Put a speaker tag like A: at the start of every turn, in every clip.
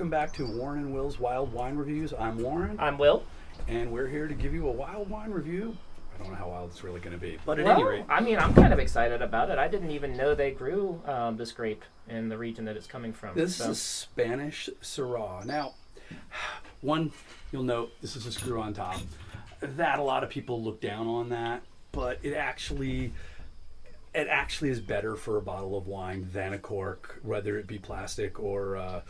A: Welcome back to Warren and Will's Wild Wine Reviews. I'm Warren,
B: I'm Will.
A: and we're here to give you a wild wine review. I don't know how wild it's really going to be, but at
B: Well,
A: any rate,
B: I mean, I'm kind of excited about it. I didn't even know they grew this grape in the region that it's coming from.
A: this is Spanish Syrah. Now, one, you'll note this is a screw on top. That a lot of people look down on that, but it actually is better for a bottle of wine than a cork, whether it be plastic or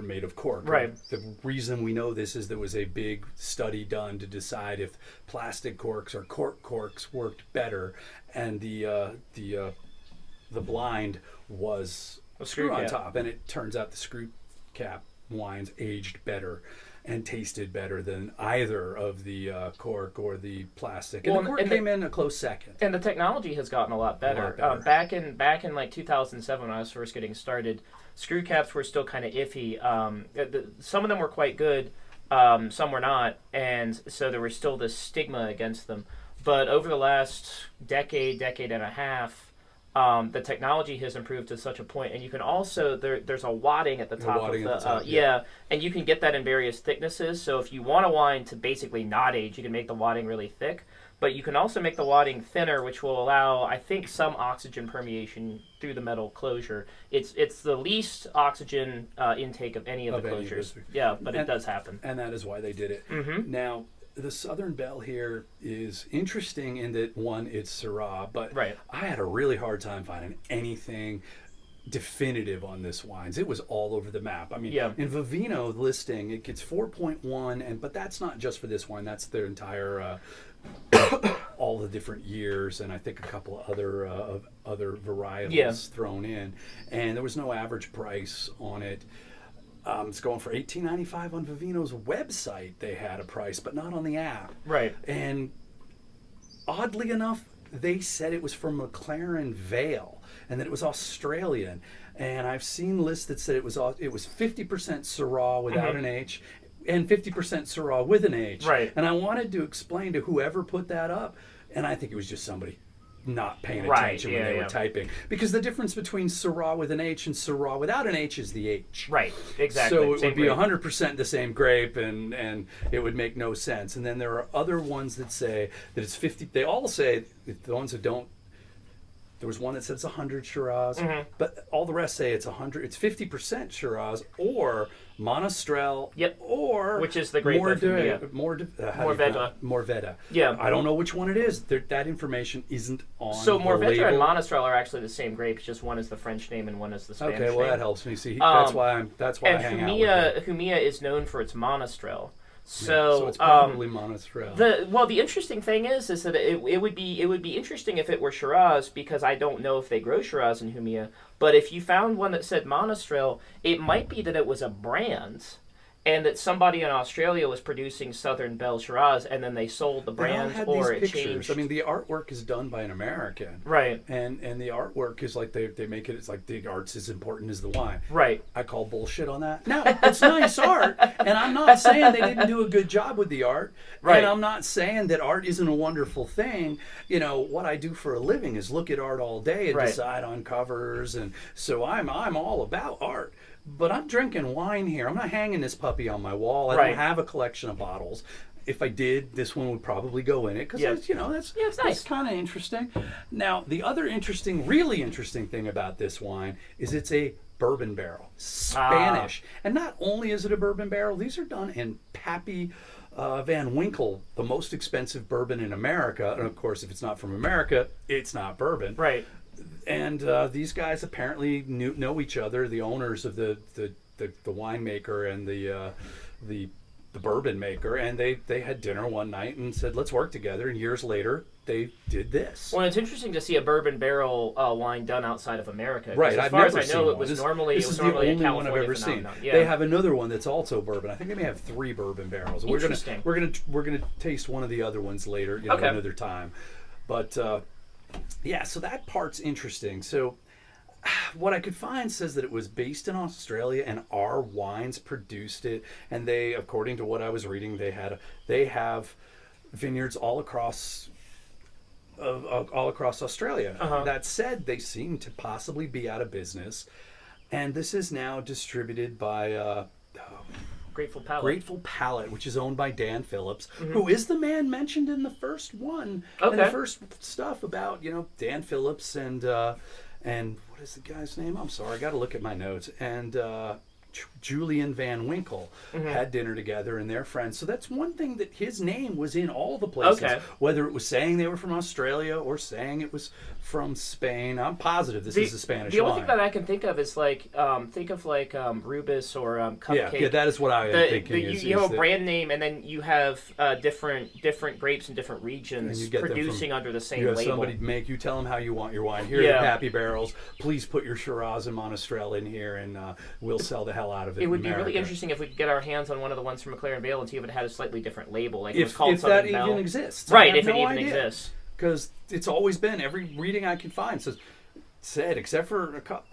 A: made of cork.
B: Right.
A: The reason we know this is there was a big study done to decide if plastic corks or cork corks worked better, and the blind was a screw on top, and it turns out the screw cap wines aged better and tasted better than either of the cork or the plastic. And the cork came in a close second.
B: And the technology has gotten a lot better. Back in like 2007 when I was first getting started, screw caps were still kind of iffy. Some of them were quite good, some were not, and so there was still this stigma against them. But over the last decade and a half, the technology has improved to such a point, and you can also there's a wadding at the top of the and you can get that in various thicknesses. So if you want a wine to basically not age, you can make the wadding really thick, but you can also make the wadding thinner, which will allow, I think, some oxygen permeation through the metal closure. It's the least oxygen intake of any of the closures. But it does happen,
A: and that is why they did it.
B: Mm-hmm.
A: Now, the Southern Belle here is interesting in that, one, it's Syrah, but
B: right.
A: I had a really hard time finding anything definitive on this wines. It was all over the map. I mean, in Vivino listing, it gets 4.1, but that's not just for this wine. That's their entire, all the different years, and I think a couple of other varietals thrown in. And there was no average price on it. It's going for $18.95 on Vivino's website. They had a price, but not on the app.
B: Right.
A: And oddly enough, they said it was from McLaren Vale and that it was Australian. And I've seen lists that said it was 50% Syrah without an H and 50% Syrah with an H.
B: Right.
A: And I wanted to explain to whoever put that up, and I think it was just somebody not paying attention when they were typing, because the difference between Syrah with an H and Syrah without an H is the H.
B: Right, exactly.
A: So it
B: Same
A: would be
B: grape.
A: 100% the same grape, and it would make no sense. And then there are other ones that say that it's 50. They all say, the ones that don't, there was one that says 100 Shiraz, but all the rest say it's 100. It's 50% Shiraz or Monastrell, or
B: which is the grape
A: Morveda.
B: Yeah,
A: I don't know which one it is. That information isn't on.
B: So
A: the
B: Morveda
A: label.
B: and Monastrell are actually the same grape. Just one is the French name and one is the Spanish name.
A: Okay, well that helps me see. That's why I hang out with it.
B: Humia is known for its Monastrell. So
A: it's probably Monastrell.
B: The interesting thing is that it would be interesting if it were Shiraz, because I don't know if they grow Shiraz in Humia. But if you found one that said Monastrell, it might be that it was a brand, and that somebody in Australia was producing Southern Belle Shiraz, and then they sold the brand, or it changed.
A: I mean, the artwork is done by an American,
B: right?
A: And the artwork is like they make it. It's like the art's as important as the wine,
B: right?
A: I call bullshit on that. No, it's nice art, and I'm not saying they didn't do a good job with the art,
B: right?
A: And I'm not saying that art isn't a wonderful thing. You know, what I do for a living is look at art all day and decide on covers, and so I'm all about art. But I'm drinking wine here. I'm not hanging this puppy on my wall. I don't have a collection of bottles. If I did, this one would probably go in it, because it's nice. That's kind of interesting. Now, the other really interesting thing about this wine is it's a bourbon barrel, Spanish. And not only is it a bourbon barrel, these are done in Pappy Van Winkle, the most expensive bourbon in America. And of course, if it's not from America, it's not bourbon.
B: Right.
A: And these guys apparently know each other, the owners of the winemaker and the bourbon maker, and they had dinner one night and said, let's work together. And years later, they did this.
B: Well, it's interesting to see a bourbon barrel wine done outside of America.
A: Right,
B: as far as I know, it was normally
A: this is the only one I've ever seen.
B: Yeah.
A: They have another one that's also bourbon. I think they may have 3 bourbon barrels. We're gonna taste one of the other ones later, another time. But so that part's interesting. So what I could find says that it was based in Australia and our wines produced it, and they, according to what I was reading, they have vineyards all across Australia. That said, they seem to possibly be out of business, And this is now distributed by
B: Grateful Palate.
A: Grateful Palate, which is owned by Dan Phillips, who is the man mentioned in the first one,
B: Okay.
A: and the first stuff about Dan Phillips and what is the guy's name? I'm sorry, I got to look at my notes. And Julian Van Winkle had dinner together, and they're friends. So that's one thing, that his name was in all the places, whether it was saying they were from Australia or saying it was from Spain. I'm positive this is a Spanish
B: The only
A: wine.
B: thing that I can think of is think of Rubus or Cupcake.
A: Yeah, that is what I am thinking.
B: You have a brand name, and then you have different grapes in different regions producing under the same label.
A: Somebody tell them how you want your wine. Here are the Pappy barrels. Please put your Shiraz and Monastrell in here, and we'll sell the hell out of it.
B: It would be really interesting if we could get our hands on one of the ones from McLaren Vale and see if it had a slightly different label, like it was called something Belle.
A: If that even exists,
B: right? If it even exists,
A: because it's always been, every reading I can find said except for a couple.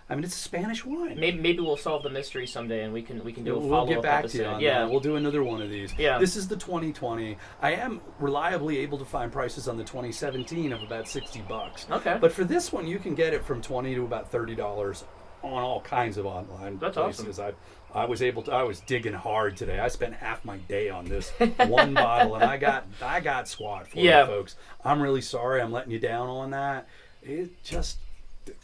A: I mean, it's a Spanish wine.
B: Maybe we'll solve the mystery someday, and we can do a follow-up
A: We'll get back
B: episode.
A: to you on that. We'll do another one of these.
B: Yeah.
A: This is the 2020. I am reliably able to find prices on the 2017 of about $60.
B: Okay.
A: But for this one, you can get it from $20 to about $30 on all kinds of online places.
B: Awesome.
A: I was digging hard today. I spent half my day on this one bottle, and I got swat for it, folks. I'm really sorry I'm letting you down on that.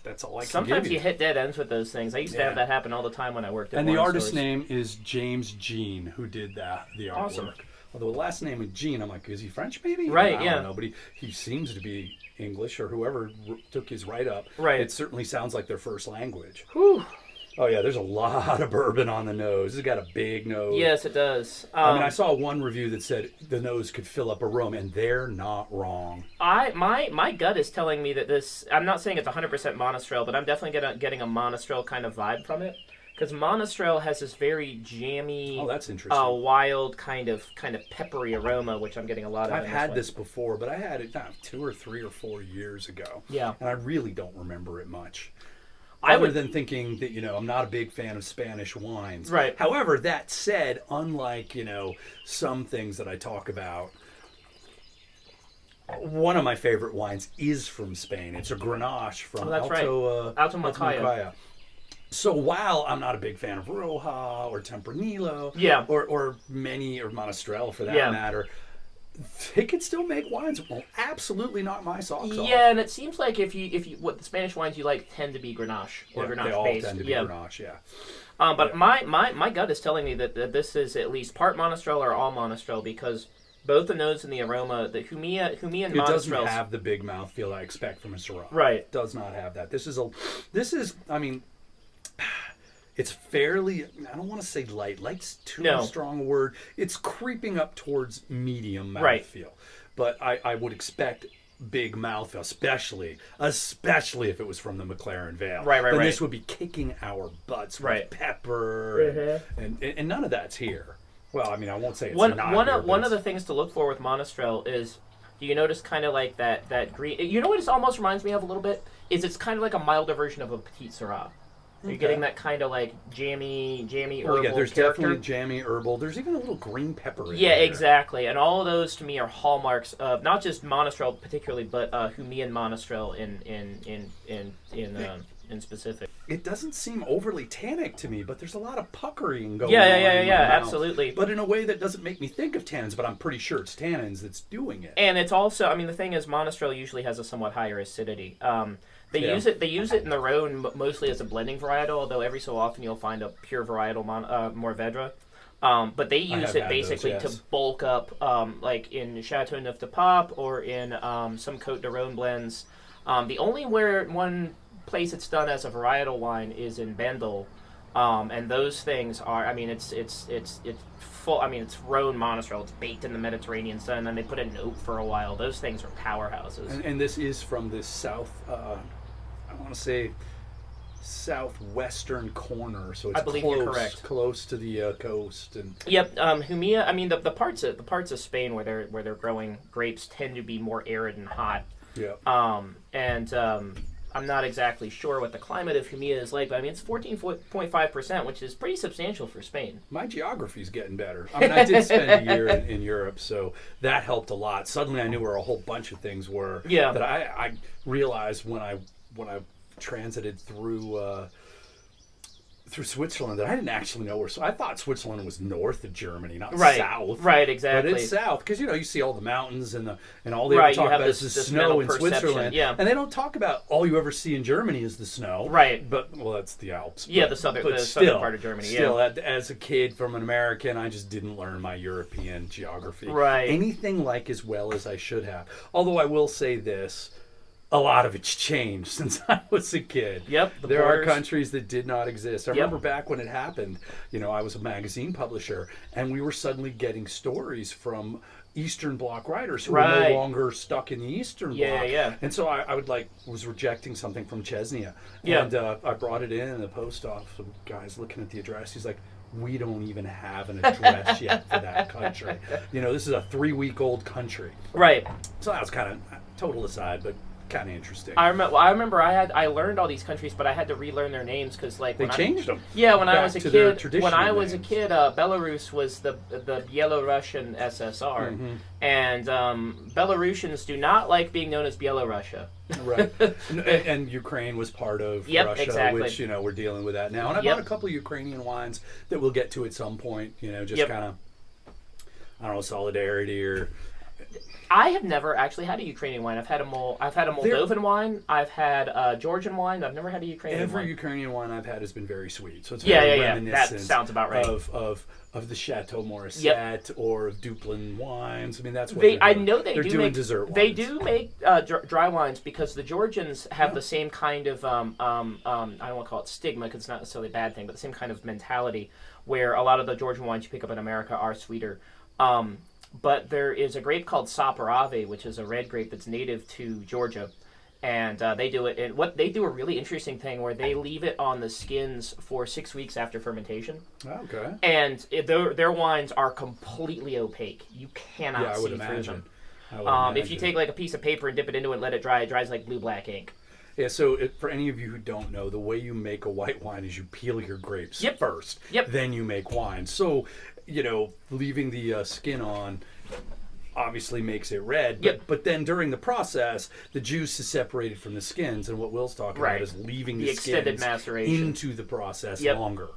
A: That's all I can
B: Sometimes
A: give you.
B: you hit dead ends with those things. I used to have that happen all the time when I worked at
A: And the
B: wine
A: artist's
B: stores.
A: name is James Jean, who did the artwork.
B: Awesome.
A: Although the last name is Jean, I'm like, is he French maybe?
B: Right,
A: I don't know, but he seems to be English, or whoever took his write-up.
B: Right.
A: It certainly sounds like their first language.
B: Whew.
A: Oh, yeah, there's a lot of bourbon on the nose. It's got a big nose.
B: Yes, it does.
A: I saw one review that said the nose could fill up a room, and they're not wrong.
B: My gut is telling me that this, I'm not saying it's 100% Monastrell, but I'm definitely getting a Monastrell kind of vibe from it. Because Monastrell has this very jammy,
A: that's interesting.
B: Wild kind of peppery aroma, which I'm getting a lot of.
A: I've had this before, but I had it 2 or 3 or 4 years ago.
B: Yeah.
A: And I really don't remember it much. Other than thinking that, I'm not a big fan of Spanish wines.
B: Right.
A: However, that said, unlike, some things that I talk about, one of my favorite wines is from Spain. It's a Grenache from
B: Alto Macaya.
A: So while I'm not a big fan of Rioja or Tempranillo, or Monastrell for that matter, they could still make wines. Well, absolutely not my socks off.
B: Yeah, and it seems like if you what the Spanish wines you like tend to be Grenache or Grenache
A: they all
B: based.
A: tend to be Grenache,
B: But my gut is telling me that this is at least part Monastrell or all Monastrell, because both the nose and the aroma, the Humia and Monastrell.
A: It doesn't have the big mouthfeel I expect from a Syrah.
B: Right.
A: It does not have that. This is I mean, it's fairly, I don't want to say light. Light's too strong a word. It's creeping up towards medium mouthfeel. But I would expect big mouthfeel, especially if it was from the McLaren Vale.
B: Right.
A: This would be kicking our butts with pepper, and none of that's here. Well, I mean, I won't say it's not here.
B: One of the things to look for with Monastrell is, do you notice kind of like that green? You know what it almost reminds me of a little bit? Is it's kind of like a milder version of a Petite Syrah. You're getting that kind of like jammy herbal
A: there's
B: character.
A: Definitely jammy herbal. There's even a little green pepper in there.
B: Yeah, exactly. And all of those to me are hallmarks of not just Monastrell particularly, but Humean Monastrell in specific.
A: It doesn't seem overly tannic to me, but there's a lot of puckering going on.
B: Yeah, absolutely.
A: But in a way that doesn't make me think of tannins, but I'm pretty sure it's tannins that's doing it.
B: And it's also, I mean, the thing is, Monastrell usually has a somewhat higher acidity. They use it in the Rhone mostly as a blending varietal, although every so often you'll find a pure varietal Mourvedre. But they use it basically to bulk up, like in Chateau Neuf de Pape or in some Côte de Rhone blends. The only one place it's done as a varietal wine is in Bendel, and those things are, I mean, it's full. I mean, it's Rhone Monastrell. It's baked in the Mediterranean sun, and then they put it in oak for a while. Those things are powerhouses.
A: And this is from the south. I want to say southwestern corner, so it's
B: you're correct.
A: Close to the coast. And
B: Humia. I mean, the parts of Spain where they're growing grapes tend to be more arid and hot.
A: Yeah.
B: I'm not exactly sure what the climate of Humia is like, but I mean, it's 14.5%, which is pretty substantial for Spain.
A: My geography's getting better. I mean, I did spend a year in Europe, so that helped a lot. Suddenly I knew where a whole bunch of things were that I realized when I transited through through Switzerland that I didn't actually know where. So I thought Switzerland was north of Germany, not
B: Right.
A: south.
B: Right, exactly.
A: But it's south because you see all the mountains and all they
B: Right,
A: ever talk
B: you have
A: about is
B: this
A: the snow
B: mental
A: in
B: perception,
A: Switzerland.
B: yeah.
A: And they don't talk about all you ever see in Germany is the snow.
B: Right.
A: But that's the Alps.
B: Yeah,
A: but,
B: the southern part of Germany.
A: Still, as a kid from an American, I just didn't learn my European geography.
B: Right.
A: Anything like as well as I should have. Although I will say this. A lot of it's changed since I was a kid.
B: Yep.
A: There are countries that did not exist. I
B: Yep.
A: remember back when it happened, I was a magazine publisher, and we were suddenly getting stories from Eastern Bloc writers who were no longer stuck in the Eastern Bloc.
B: Yeah.
A: And so I was rejecting something from Chechnya.
B: Yeah.
A: And I brought it in the post office. The guy's looking at the address. He's like, we don't even have an address yet for that country. This is a 3-week-old country.
B: Right.
A: So that was kind of total aside, but kind of interesting.
B: I remember I learned all these countries, but I had to relearn their names because they
A: changed them.
B: Yeah, when I was a kid,
A: names.
B: Belarus was the Belarusian SSR, and Belarusians do not like being known as Bielorussia.
A: Right, and Ukraine was part of Russia,
B: exactly.
A: which we're dealing with that now. And I bought a couple of Ukrainian wines that we'll get to at some point. Just kind of, I don't know, solidarity or.
B: I have never actually had a Ukrainian wine. I've had a Moldovan wine. I've had a Georgian wine. I've never had a Ukrainian wine.
A: Every Ukrainian wine I've had has been very sweet. So it's
B: very
A: reminiscent
B: that sounds about right.
A: Of the Chateau Morisset or of Duplin wines. I mean, that's what
B: I know they're
A: doing
B: make
A: dessert wines.
B: They do make dry wines because the Georgians have the same kind of I don't want to call it stigma because it's not necessarily a bad thing, but the same kind of mentality where a lot of the Georgian wines you pick up in America are sweeter. But there is a grape called Saporave, which is a red grape that's native to Georgia. And they do it. And they do a really interesting thing where they leave it on the skins for 6 weeks after fermentation.
A: Okay.
B: And their wines are completely opaque. You cannot see through them. If you take like a piece of paper and dip it into it and let it dries like blue-black ink.
A: Yeah, so for any of you who don't know, the way you make a white wine is you peel your grapes first.
B: Yep.
A: Then you make wine. So, leaving the skin on obviously makes it red. But then during the process, the juice is separated from the skins. And what Will's talking about is leaving the
B: extended
A: skins
B: maceration
A: into the process longer.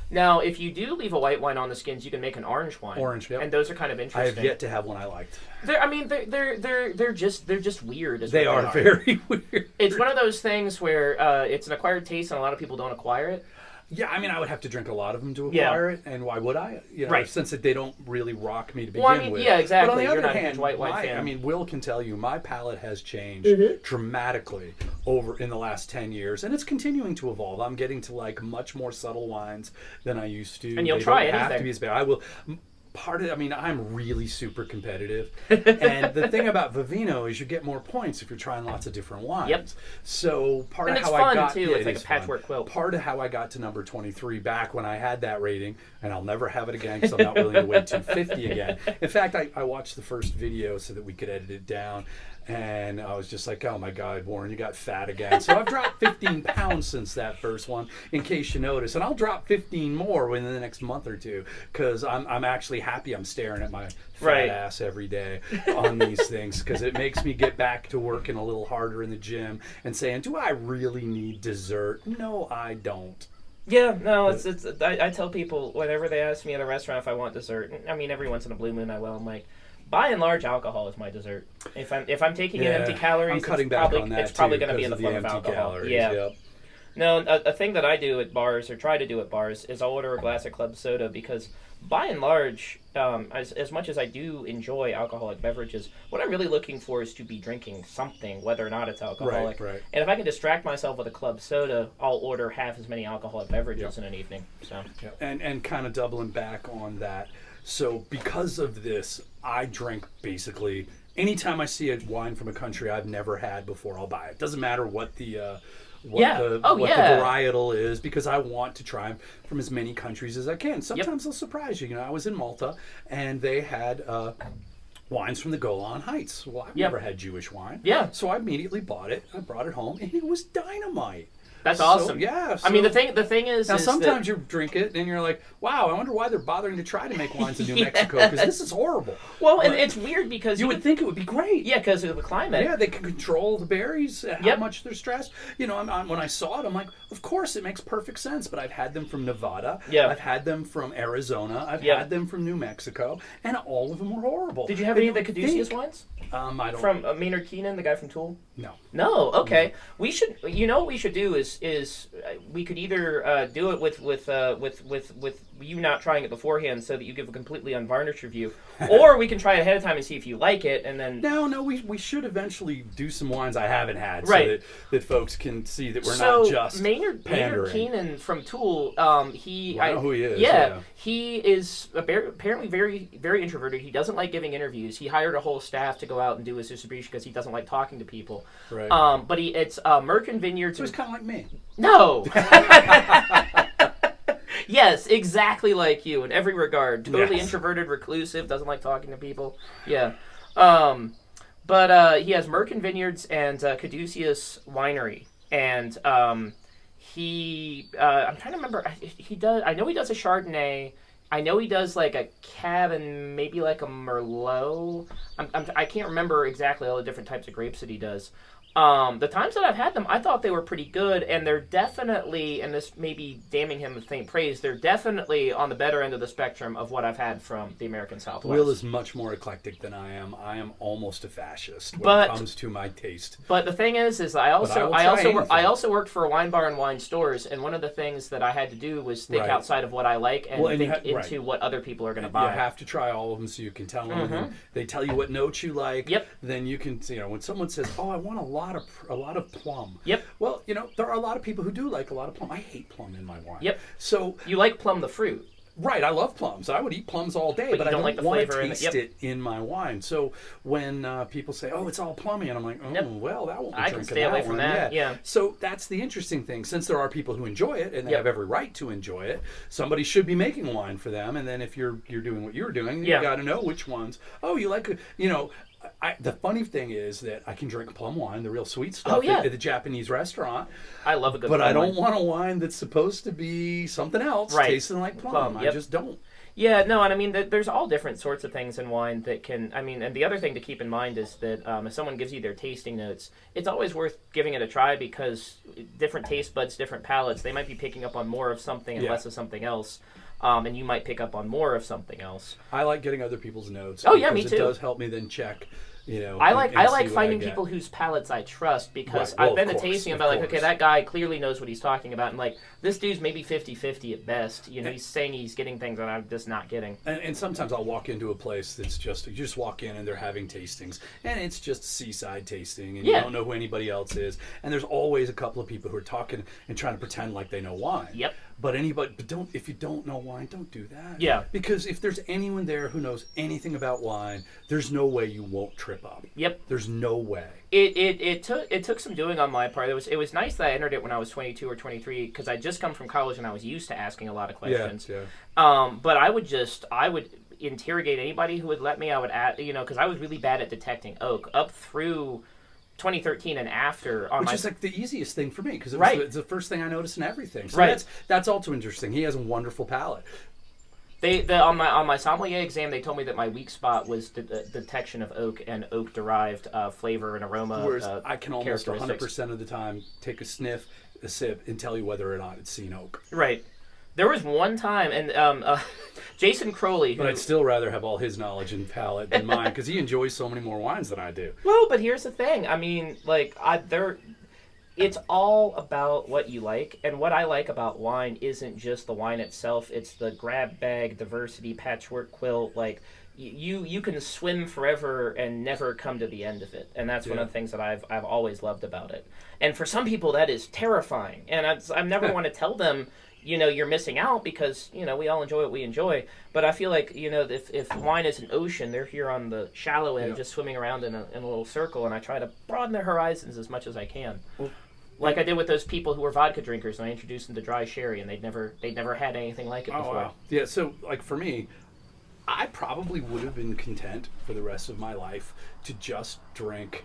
B: Now, if you do leave a white wine on the skins, you can make an orange wine. And those are kind of interesting.
A: I have yet to have one I liked.
B: They're just weird.
A: They are very weird.
B: It's one of those things where it's an acquired taste, and a lot of people don't acquire it.
A: Yeah, I mean, I would have to drink a lot of them to acquire it, and why would I? Since they don't really rock me to begin with.
B: Yeah, exactly.
A: But on the
B: You're
A: other
B: not a
A: hand,
B: huge white wine fan.
A: I mean, Will can tell you, my palate has changed dramatically over in the last 10 years, and it's continuing to evolve. I'm getting to like much more subtle wines than I used to.
B: And you'll try anything. Have to be as bad.
A: I will. I'm really super competitive. And the thing about Vivino is you get more points if you're trying lots of different wines.
B: Yep.
A: So part
B: and
A: of
B: it's
A: how
B: fun
A: I got
B: too. It's like a patchwork quilt.
A: Part of how I got to number 23 back when I had that rating, and I'll never have it again because I'm not willing to wait 250 again. In fact, I watched the first video so that we could edit it down. And I was just like, oh my God, Warren, you got fat again. So I've dropped 15 pounds since that first one, in case you notice. And I'll drop 15 more within the next month or two because I'm actually happy I'm staring at my fat ass every day on these things because it makes me get back to working a little harder in the gym and saying, do I really need dessert? No, I don't.
B: Yeah, no, I tell people whenever they ask me at a restaurant if I want dessert, I mean, every once in a blue moon I will, I'm like, by and large, alcohol is my dessert. If I'm taking in empty calories,
A: I'm cutting back on that
B: it's probably going to be in
A: the
B: the form of alcohol.
A: Calories, Yep.
B: No, a thing that I do at bars, or try to do at bars, is I'll order a glass of club soda because, by and large, as much as I do enjoy alcoholic beverages, what I'm really looking for is to be drinking something, whether or not it's alcoholic.
A: Right.
B: And if I can distract myself with a club soda, I'll order half as many alcoholic beverages in an evening. So.
A: Yep. And kind of doubling back on that. So because of this, I drink basically anytime I see a wine from a country I've never had before, I'll buy it. Doesn't matter what the varietal is because I want to try them from as many countries as I can. Sometimes they'll surprise you. I was in Malta and they had wines from the Golan Heights. Well, I've never had Jewish wine.
B: Yeah.
A: So I immediately bought it. I brought it home and it was dynamite.
B: That's awesome.
A: Yeah.
B: I mean, the thing is,
A: now sometimes you drink it and you're like, wow, I wonder why they're bothering to try to make wines in New Mexico, because this is horrible.
B: Well, and it's weird because
A: you would think it would be great.
B: Yeah, because of the climate.
A: Yeah, they can control the berries, how much they're stressed. You know, when I saw it, I'm like, of course, it makes perfect sense. But I've had them from Nevada.
B: Yeah.
A: I've had them from Arizona. I've had them from New Mexico, and all of them were horrible.
B: Did you have any of the Caduceus wines?
A: I don't.
B: From Maynard Keenan, the guy from Tool?
A: No.
B: No. Okay. We should. You know what we should do is we could either do it with you not trying it beforehand, so that you give a completely unvarnished review, or we can try it ahead of time and see if you like it, and then.
A: No. We should eventually do some wines I haven't had,
B: right,
A: so that folks can see that we're not just
B: Maynard Keenan from Tool.
A: I know who he is.
B: Yeah. He is apparently very, very introverted. He doesn't like giving interviews. He hired a whole staff to go out and do his distribution because he doesn't like talking to people.
A: Right.
B: But it's Merkin Vineyards.
A: So he's kind of like me.
B: No. Yes, exactly like you in every regard. Totally introverted, reclusive, doesn't like talking to people. Yeah. But he has Merkin Vineyards and Caduceus Winery. And he I'm trying to remember. I know he does a Chardonnay. I know he does like a Cab and maybe like a Merlot. I can't remember exactly all the different types of grapes that he does. The times that I've had them, I thought they were pretty good, and they're definitely, and this may be damning him with faint praise, they're definitely on the better end of the spectrum of what I've had from the American Southwest.
A: Will is much more eclectic than I am. I am almost a fascist when it comes to my taste.
B: But the thing is I also worked for a wine bar and wine stores, and one of the things that I had to do was think outside of what I like and think into what other people are going to buy.
A: You have to try all of them so you can tell them. And they tell you what notes you like.
B: Yep.
A: Then you can, when someone says, "Oh, I want a lot of plum."
B: Yep.
A: Well, there are a lot of people who do like a lot of plum. I hate plum in my wine.
B: Yep.
A: So
B: you like plum the fruit.
A: Right, I love plums. I would eat plums all day, but I don't
B: like the
A: want
B: flavor
A: to taste it in my wine. So when people say, "Oh, it's all plummy," and I'm like, "Oh, well, that won't be
B: I can stay away from that." Yeah.
A: So that's the interesting thing. Since there are people who enjoy it, and they have every right to enjoy it, somebody should be making wine for them. And then if you're doing what you're doing, you got to know which ones. Oh, you like the funny thing is that I can drink plum wine, the real sweet stuff, at the Japanese restaurant.
B: I love a good
A: but
B: plum
A: I don't
B: wine.
A: want a wine that's supposed to be something else, tasting like plum. I just don't.
B: Yeah, no, and I mean, there's all different sorts of things in wine that can, and the other thing to keep in mind is that if someone gives you their tasting notes, it's always worth giving it a try, because different taste buds, different palates, they might be picking up on more of something and less of something else. And you might pick up on more of something else.
A: I like getting other people's notes.
B: Oh yeah, me too.
A: It does help me then check.
B: I like finding people whose palates I trust, because I've been to tasting and I'm like, okay, that guy clearly knows what he's talking about, and like, this dude's maybe 50-50 at best. He's saying he's getting things that I'm just not getting.
A: And sometimes I'll walk into a place that's you just walk in and they're having tastings, and it's just seaside tasting, and you don't know who anybody else is, and there's always a couple of people who are talking and trying to pretend like they know wine.
B: Yep.
A: But if you don't know wine, don't do that.
B: Yeah.
A: Because if there's anyone there who knows anything about wine, there's no way you won't trip up.
B: Yep.
A: There's no way.
B: It took some doing on my part. It was nice that I entered it when I was 22 or 23, because I just come from college and I was used to asking a lot of questions.
A: Yeah.
B: But I would interrogate anybody who would let me. I would add, because I was really bad at detecting oak up through 2013 and after.
A: Which is like the easiest thing for me, because it's the first thing I noticed in everything. So that's also interesting. He has a wonderful palate.
B: On my sommelier exam, they told me that my weak spot was the detection of oak and oak derived flavor and aroma.
A: Whereas I can almost 100% of the time take a sniff, a sip, and tell you whether or not it's seen oak.
B: Right. There was one time, and Jason Crowley.
A: But I'd still rather have all his knowledge and palate than mine, because he enjoys so many more wines than I do.
B: Well, but here's the thing. I mean, it's all about what you like, and what I like about wine isn't just the wine itself. It's the grab bag, diversity, patchwork quilt. Like, you can swim forever and never come to the end of it, and that's one of the things that I've always loved about it. And for some people, that is terrifying, and I never want to tell them, you're missing out, because, we all enjoy what we enjoy. But I feel like, if wine is an ocean, they're here on the shallow end, just swimming around in a little circle, and I try to broaden their horizons as much as I can. Well, like I did with those people who were vodka drinkers, and I introduced them to dry sherry, and they'd never had anything like it before.
A: Wow. Yeah, so, like, for me, I probably would have been content for the rest of my life to just drink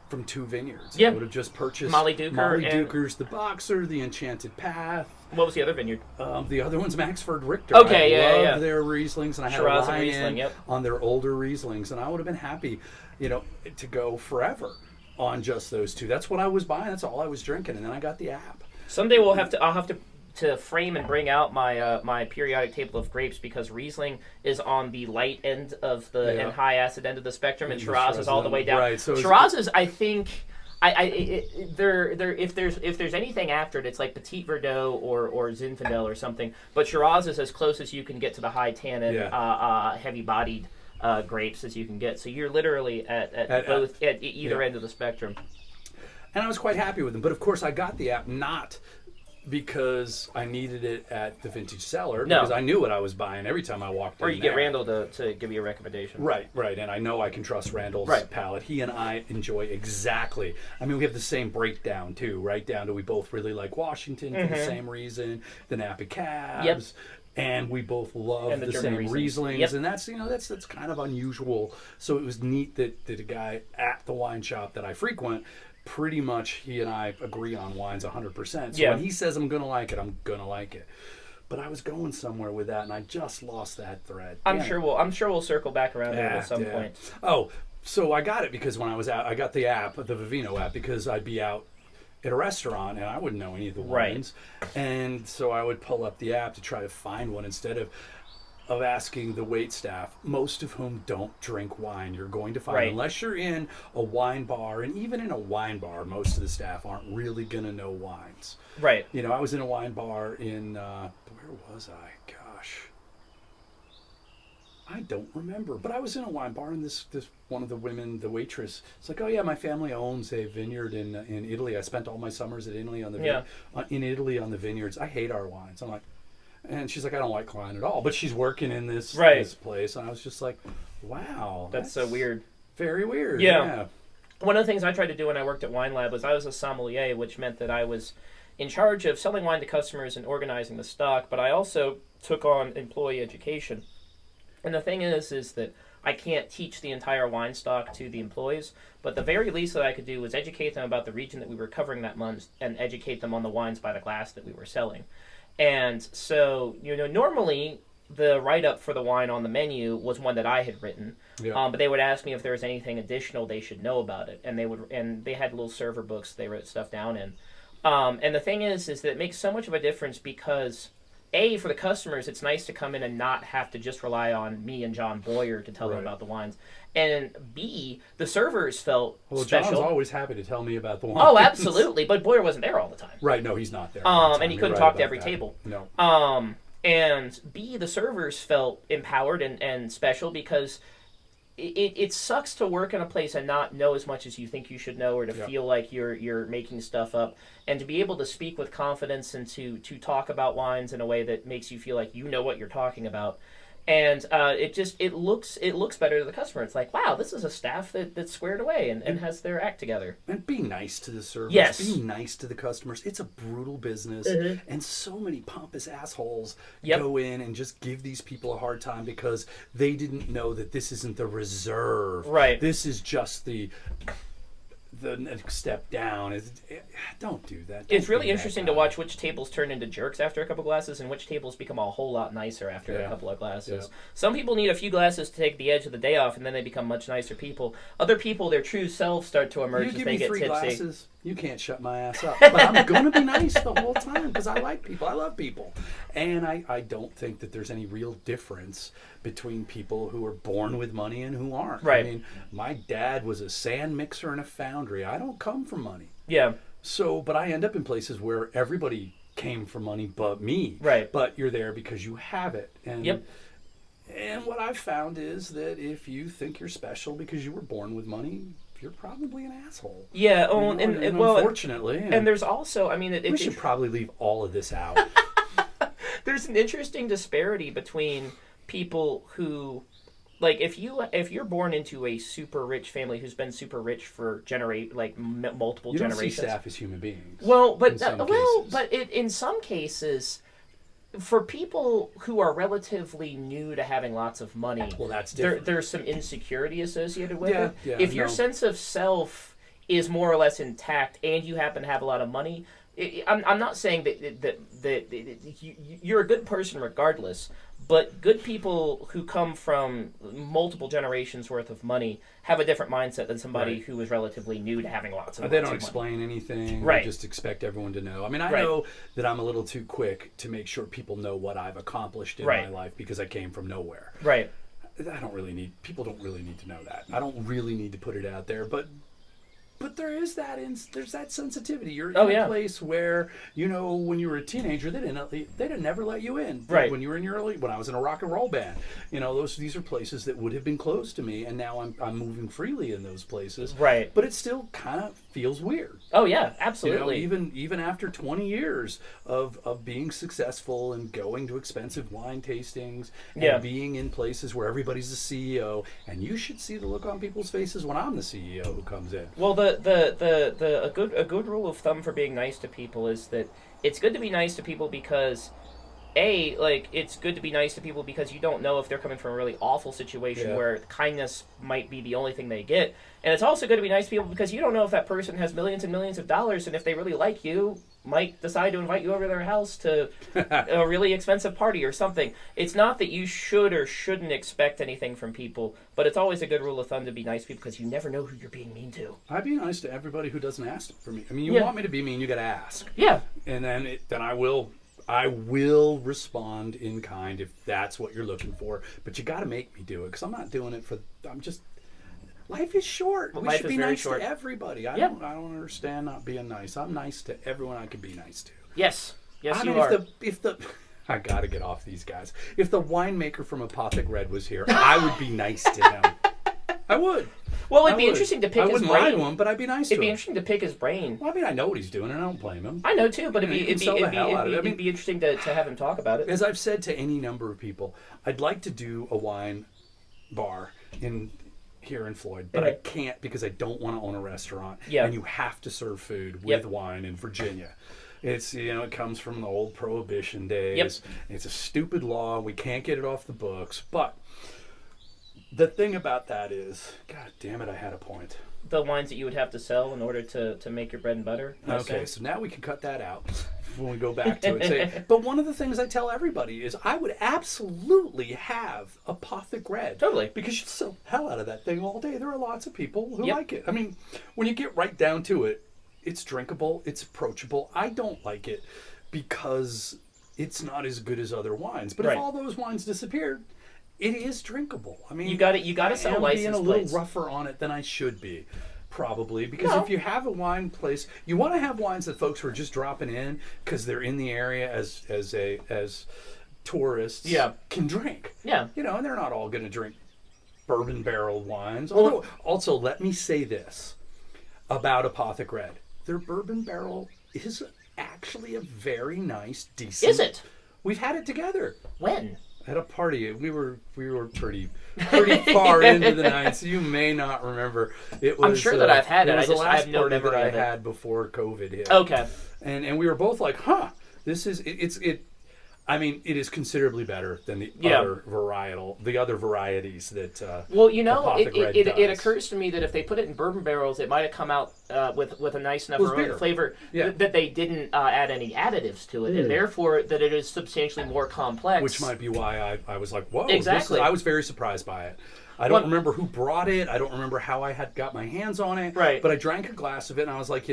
A: from 2 vineyards.
B: Yeah.
A: I would have just purchased
B: Molly
A: Duker's The Boxer, The Enchanted Path.
B: What was the other vineyard?
A: The other one's Maxford Richter.
B: Okay,
A: I love their Rieslings, and I had
B: Shiraz
A: a line
B: Riesling,
A: on their older Rieslings, and I would have been happy, to go forever on just those 2. That's what I was buying. That's all I was drinking, and then I got the app.
B: Someday I'll have to frame and bring out my my periodic table of grapes, because Riesling is on the light end of the and high acid end of the spectrum, and Shiraz is all the way down.
A: Right, so
B: Shiraz is, I think, if there's anything after it, it's like Petit Verdot or Zinfandel or something. But Shiraz is as close as you can get to the high tannin, heavy bodied grapes as you can get. So you're literally at either end of the spectrum.
A: And I was quite happy with them. But of course, I got the app not because I needed it at the vintage cellar, because I knew what I was buying every time I walked in.
B: Or you get Randall to give you a recommendation.
A: Right. And I know I can trust Randall's palate. He and I enjoy exactly. I mean, we have the same breakdown too, right down to we both really like Washington for the same reason, the Napa Cabs.
B: Yep.
A: And we both love the same Rieslings, and that's kind of unusual. So it was neat that a guy at the wine shop that I frequent, pretty much he and I agree on wines 100%. So when he says I'm gonna like it, I'm gonna like it. But I was going somewhere with that, and I just lost that thread.
B: I'm sure we'll circle back around to it at some point.
A: Oh, so I got it because when I was out, I got the app, the Vivino app, because I'd be out at a restaurant and I wouldn't know any of the wines, and so I would pull up the app to try to find one instead of asking the wait staff, most of whom don't drink wine. You're going to find, unless you're in a wine bar, and even in a wine bar, most of the staff aren't really going to know wines.
B: Right.
A: I was in a wine bar in, where was I? Gosh. I don't remember, but I was in a wine bar, and this one of the women, the waitress, it's like, oh yeah, my family owns a vineyard in Italy. I spent all my summers in Italy on the vineyards. I hate our wines. I'm like, and she's like, I don't like wine at all, but she's working in this place, and I was just like, wow,
B: that's so weird,
A: very weird.
B: Yeah. One of the things I tried to do when I worked at Wine Lab was I was a sommelier, which meant that I was in charge of selling wine to customers and organizing the stock, but I also took on employee education. And the thing is that I can't teach the entire wine stock to the employees, but the very least that I could do was educate them about the region that we were covering that month and educate them on the wines by the glass that we were selling. And so, normally the write-up for the wine on the menu was one that I had written, but they would ask me if there was anything additional they should know about it, and they had little server books they wrote stuff down in. And the thing is that it makes so much of a difference because, A, for the customers, it's nice to come in and not have to just rely on me and John Boyer to tell them about the wines. And B, the servers felt special.
A: John's always happy to tell me about the wines.
B: Oh, absolutely. But Boyer wasn't there all the time.
A: Right, no, he's not there.
B: And he couldn't talk to every table.
A: No.
B: And B, the servers felt empowered and special because it sucks to work in a place and not know as much as you think you should know, or to feel like you're making stuff up, and to be able to speak with confidence and to talk about wines in a way that makes you feel like you know what you're talking about. And it looks better to the customer. It's like, wow, this is a staff that's squared away and has their act together.
A: And be nice to the servers.
B: Yes.
A: Be nice to the customers. It's a brutal business. And so many pompous assholes go in and just give these people a hard time because they didn't know that this isn't the reserve.
B: Right.
A: This is just the next step down. Don't do that.
B: It's really interesting to watch which tables turn into jerks after a couple glasses and which tables become a whole lot nicer after a couple of glasses. Some people need a few glasses to take the edge of the day off, and then they become much nicer people. Other people, their true selves start to emerge as they get tipsy. You give me 3 glasses,
A: you can't shut my ass up. But I'm going to be nice the whole time because I like people. I love people. And I don't think that there's any real difference between people who are born with money and who aren't.
B: Right.
A: I mean, my dad was a sand mixer in a foundry. I don't come from money.
B: Yeah.
A: So, but I end up in places where everybody came from money but me.
B: Right.
A: But you're there because you have it. And And what I've found is that if you think you're special because you were born with money, you're probably an asshole.
B: Yeah,
A: and unfortunately.
B: And there's also, I mean...
A: we should probably leave all of this out.
B: There's an interesting disparity between people who... Like, if you're born into a super rich family who's been super rich for multiple generations...
A: You don't see staff as human beings.
B: Well, but in some cases... For people who are relatively new to having lots of money,
A: well, that's different.
B: There's some insecurity associated with it. If your sense of self is more or less intact, and you happen to have a lot of money, I'm not saying that you're a good person regardless, but good people who come from multiple generations worth of money have a different mindset than somebody who is relatively new to having lots of money.
A: They don't explain anything.
B: Right.
A: They just expect everyone to know. I mean, I know that I'm a little too quick to make sure people know what I've accomplished in my life because I came from nowhere.
B: Right.
A: People don't really need to know that. I don't really need to put it out there, but there's that sensitivity. You're in a place where, when you were a teenager, they'd never let you in.
B: Right.
A: When you were when I was in a rock and roll band, these are places that would have been closed to me, and now I'm moving freely in those places.
B: Right.
A: But it still kind of feels weird.
B: Oh yeah, absolutely.
A: Even after 20 years of being successful and going to expensive wine tastings and being in places where everybody's the CEO, and you should see the look on people's faces when I'm the CEO who comes in.
B: Well, a good rule of thumb for being nice to people is that it's good to be nice to people because it's good to be nice to people because you don't know if they're coming from a really awful situation where kindness might be the only thing they get. And it's also good to be nice to people because you don't know if that person has millions and millions of dollars, and if they really like you, might decide to invite you over to their house to a really expensive party or something. It's not that you should or shouldn't expect anything from people, but it's always a good rule of thumb to be nice to people because you never know who you're being mean to.
A: I'd be nice to everybody who doesn't ask for me. I mean, you want me to be mean, you got to ask.
B: Yeah. And
A: then I will respond in kind if that's what you're looking for. But you got to make me do it because I'm not doing it for. Life is short. We should be nice to everybody. I don't understand not being nice. I'm nice to everyone I can be nice to.
B: Yes. Yes, you
A: are. I got to get off these guys. If the winemaker from Apothic Red was here, I would be nice to him. I would.
B: Well, it'd be interesting to pick his brain.
A: I wouldn't lie to him, but I'd be nice to him.
B: It'd be interesting to pick his brain.
A: Well, I mean, I know what he's doing, and I don't blame him.
B: I know, too, but it'd be interesting to have him talk about it.
A: As I've said to any number of people, I'd like to do a wine bar here in Floyd, but I can't because I don't want to own a restaurant.
B: Yeah.
A: And you have to serve food with wine in Virginia. It's, it comes from the old Prohibition days.
B: Yep.
A: It's a stupid law. We can't get it off the books. But the thing about that is, God damn it, I had a point.
B: The wines that you would have to sell in order to make your bread and butter.
A: Okay, so now we can cut that out when we go back to it. But one of the things I tell everybody is I would absolutely have Apothic Red.
B: Totally.
A: Because you sell the hell out of that thing all day. There are lots of people who like it. I mean, when you get right down to it, it's drinkable, it's approachable. I don't like it because it's not as good as other wines. But if all those wines disappeared, it is drinkable. I mean,
B: you got to sell license plates.
A: I'm being a little rougher on it than I should be, probably, because if you have a wine place, you want to have wines that folks who are just dropping in because they're in the area as tourists can drink.
B: Yeah,
A: and they're not all going to drink bourbon barrel wines. Although, also, let me say this about Apothic Red: their bourbon barrel is actually a very nice, decent.
B: Is it?
A: We've had it together.
B: When?
A: At a party. We were pretty far into the night, so you may not remember. It was,
B: I'm sure that I've had it.
A: It was the last
B: I have no
A: party
B: memory
A: that I
B: of it.
A: had before COVID hit.
B: Okay.
A: And we were both like, this is it. I mean, it is considerably better than the other varieties that.
B: It occurs to me that if they put it in bourbon barrels, it might have come out with a nice enough aroma flavor that they didn't add any additives to it, and therefore that it is substantially more complex.
A: Which might be why I was like, whoa!
B: Exactly.
A: I was very surprised by it. I don't remember who brought it. I don't remember how I had got my hands on it.
B: Right.
A: But I drank a glass of it, and I was like,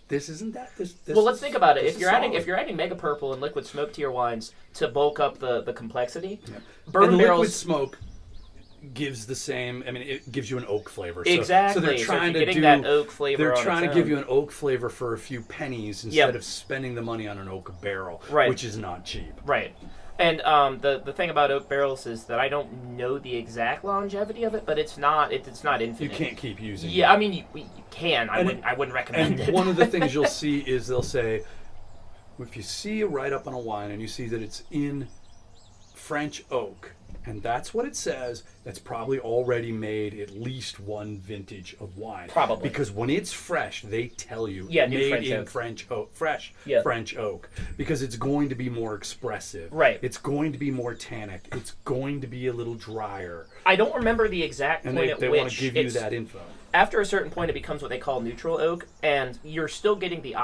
A: this isn't that.
B: Well, let's think about it. If you're adding mega purple and liquid smoke to your wines to bulk up the complexity, bourbon barrels.
A: Liquid smoke gives the same. I mean, it gives you an oak flavor.
B: Exactly.
A: So they're trying to do
B: that oak flavor.
A: They're trying to give you an oak flavor for a few pennies instead of spending the money on an oak barrel, which is not cheap.
B: Right. And the thing about oak barrels is that I don't know the exact longevity of it, but it's not infinite.
A: You can't keep using it.
B: Yeah, I mean you can. I wouldn't recommend it.
A: And one of the things you'll see is they'll say, if you see a write-up on a wine and you see that it's in French oak, and that's what it says, that's probably already made at least one vintage of wine.
B: Probably.
A: Because when it's fresh, they tell you
B: made in
A: French oak, fresh French oak, because it's going to be more expressive.
B: Right.
A: It's going to be more tannic. It's going to be a little drier.
B: I don't remember the exact point at which
A: they want to give you that info.
B: after a certain point, it becomes what they call neutral oak, and you're still getting the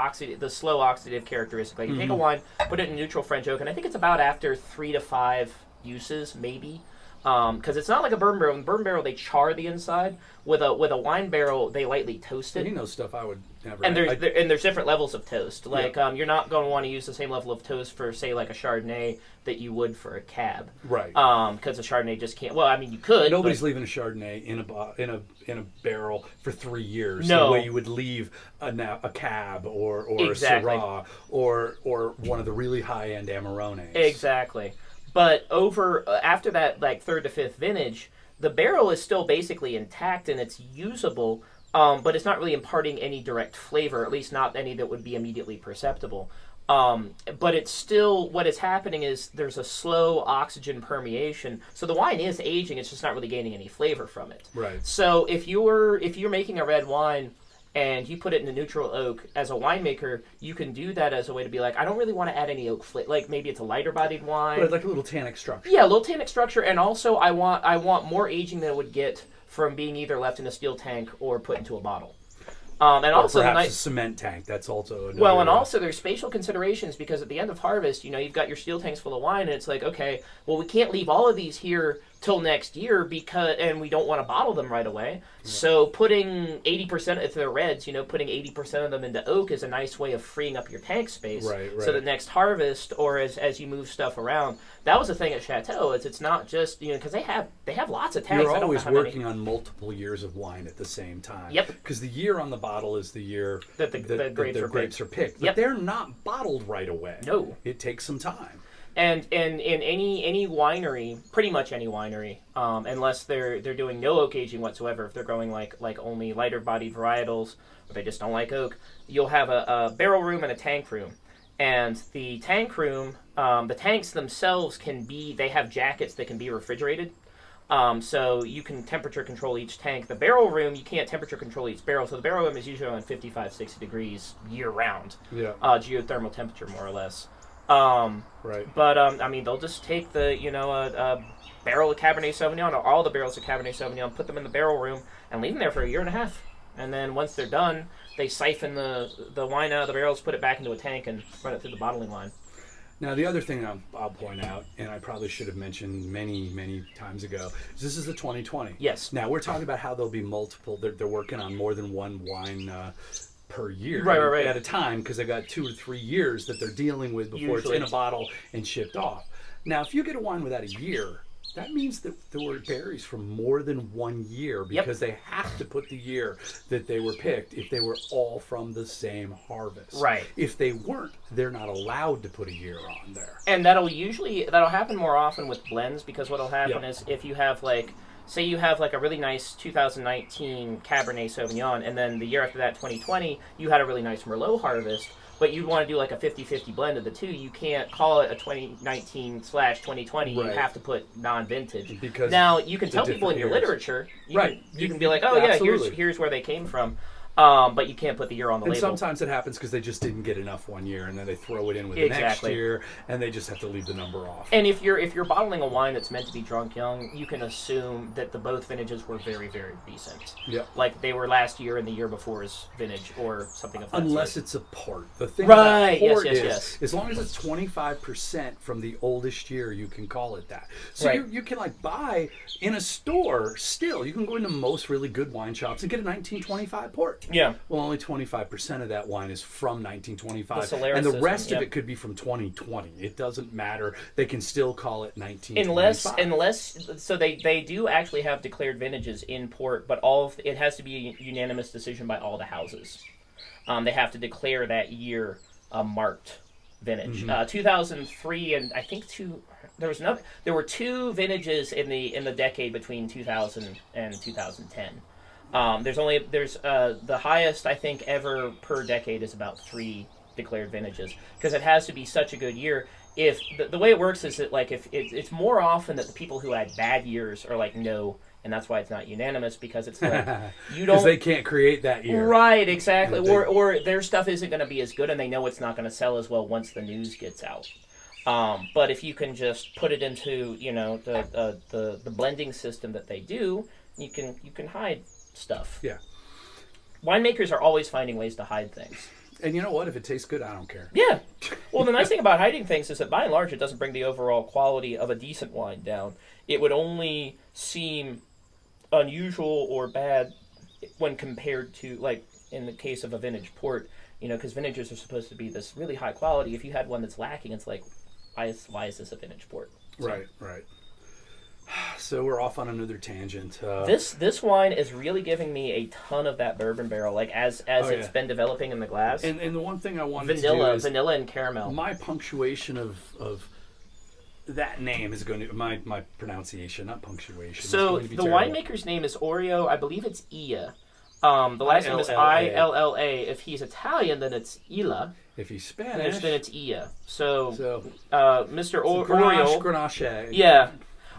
B: slow oxidative characteristic. Like you take a wine, put it in neutral French oak, and I think it's about after 3 to 5 uses, maybe. Because it's not like a bourbon barrel. In bourbon barrel, they char the inside. With a wine barrel, they lightly toast it.
A: You know stuff I would never.
B: And there's different levels of toast. Like you're not going to want to use the same level of toast for, say, like a Chardonnay that you would for a Cab.
A: Right.
B: Because a Chardonnay just can't. Well, I mean, you could.
A: Nobody's leaving a Chardonnay in a barrel for 3 years.
B: No.
A: The way you would leave a Cab or
B: Exactly.
A: a Syrah or one of the really high end Amarones.
B: Exactly. But after that, like 3rd to 5th vintage, the barrel is still basically intact and it's usable, but it's not really imparting any direct flavor, at least not any that would be immediately perceptible. But it's still, what is happening is there's a slow oxygen permeation, so the wine is aging, it's just not really gaining any flavor from it.
A: Right.
B: So if you're making a red wine and you put it in a neutral oak, as a winemaker, you can do that as a way to be like, I don't really want to add any oak flavor. Like maybe it's a lighter bodied wine.
A: Right, like a little tannic structure.
B: Yeah, a little tannic structure, and also I want more aging than it would get from being either left in a steel tank or put into a bottle. And
A: or
B: also
A: perhaps a cement tank. That's also another,
B: well, and also there's spatial considerations because at the end of harvest, you've got your steel tanks full of wine, and it's like, okay, well, we can't leave all of these here till next year and we don't want to bottle them right away. Yeah. So putting 80%, if they're reds, putting 80% of them into oak is a nice way of freeing up your tank space.
A: Right.
B: So the next harvest, or as you move stuff around, that was the thing at Chateau. It's not just because they have lots of tanks.
A: You're always working on multiple years of wine at the same time.
B: Yep.
A: Because the year on the bottle is the year
B: that the grapes are picked.
A: But they're not bottled right away.
B: No.
A: It takes some time.
B: And in any winery, pretty much any winery, unless they're doing no oak aging whatsoever, if they're growing like only lighter bodied varietals, or they just don't like oak, you'll have a barrel room and a tank room. And the tank room, the tanks themselves they have jackets that can be refrigerated. So you can temperature control each tank. The barrel room, you can't temperature control each barrel. So the barrel room is usually around 55, 60 degrees year round.
A: Yeah.
B: Geothermal temperature, more or less.
A: Right.
B: But I mean, they'll just take the a barrel of Cabernet Sauvignon, or all the barrels of Cabernet Sauvignon, put them in the barrel room, and leave them there for a year and a half. And then once they're done, they siphon the wine out of the barrels, put it back into a tank, and run it through the bottling line.
A: Now, the other thing I'll point out, and I probably should have mentioned many, many times ago, is this is the 2020.
B: Yes.
A: Now, we're talking about how there'll be multiple. They're working on more than one wine per year
B: right.
A: at a time, because they've got 2 or 3 years that they're dealing with before
B: Usually.
A: It's in a bottle and shipped off. Now, if you get a wine without a year, that means that there were berries from more than 1 year, because they have to put the year that they were picked if they were all from the same harvest.
B: Right.
A: If they weren't, they're not allowed to put a year on there.
B: And that'll happen more often with blends, because what'll happen is if you have say you have a really nice 2019 Cabernet Sauvignon, and then the year after that, 2020, you had a really nice Merlot harvest, but you'd want to do a 50-50 blend of the two. You can't call it a 2019/2020. Right. You have to put non-vintage. Because now you can tell people in your literature, you can be like, oh yeah, here's where they came from. But you can't put the year on the label.
A: And sometimes it happens because they just didn't get enough 1 year, and then they throw it in with the next year, and they just have to leave the number off.
B: And if you're bottling a wine that's meant to be drunk young, you can assume that both vintages were very, very recent.
A: Yeah.
B: Like they were last year and the year before's vintage, or something of that
A: Unless
B: sort.
A: It's a port. The thing about port
B: yes.
A: As long as it's 25% from the oldest year, you can call it that. So you can buy in a store still. You can go into most really good wine shops and get a 1925 port.
B: Yeah.
A: Well, only 25% of that wine is from 1925,
B: the
A: and the rest of it could be from 2020. It doesn't matter. They can still call it 1925.
B: Unless so they do actually have declared vintages in port, but it has to be a unanimous decision by all the houses. They have to declare that year marked vintage. Mm-hmm. 2003 and I think there were 2 vintages in the decade between 2000 and 2010. There's the highest I think ever per decade is about 3 declared vintages, because it has to be such a good year. If the way it works is that if it's more often that the people who had bad years are no, and that's why it's not unanimous, because it's you don't,
A: because they can't create that year,
B: right? Exactly. Or their stuff isn't going to be as good, and they know it's not going to sell as well once the news gets out. But if you can just put it into the blending system that they do, you can hide stuff.
A: Yeah.
B: winemakers are always finding ways to hide things.
A: And you know what? If it tastes good, I don't care.
B: Yeah. Well, the nice thing about hiding things is that by and large, it doesn't bring the overall quality of a decent wine down. It would only seem unusual or bad when compared to, like, in the case of a vintage port, because vintages are supposed to be this really high quality. If you had one that's lacking, it's like, why is this a vintage port? So,
A: Right. So we're off on another tangent.
B: This wine is really giving me a ton of that bourbon barrel, like as it's been developing in the glass.
A: And the one thing I wanted to do is
B: vanilla and caramel.
A: My punctuation of that name is going to my pronunciation, not punctuation.
B: So the winemaker's name is Oreo. I believe it's Ia. The last name is Illa. If he's Italian, then it's Illa.
A: If he's Spanish,
B: then it's Ia. So Mr. Oreo.
A: Grenache.
B: Yeah.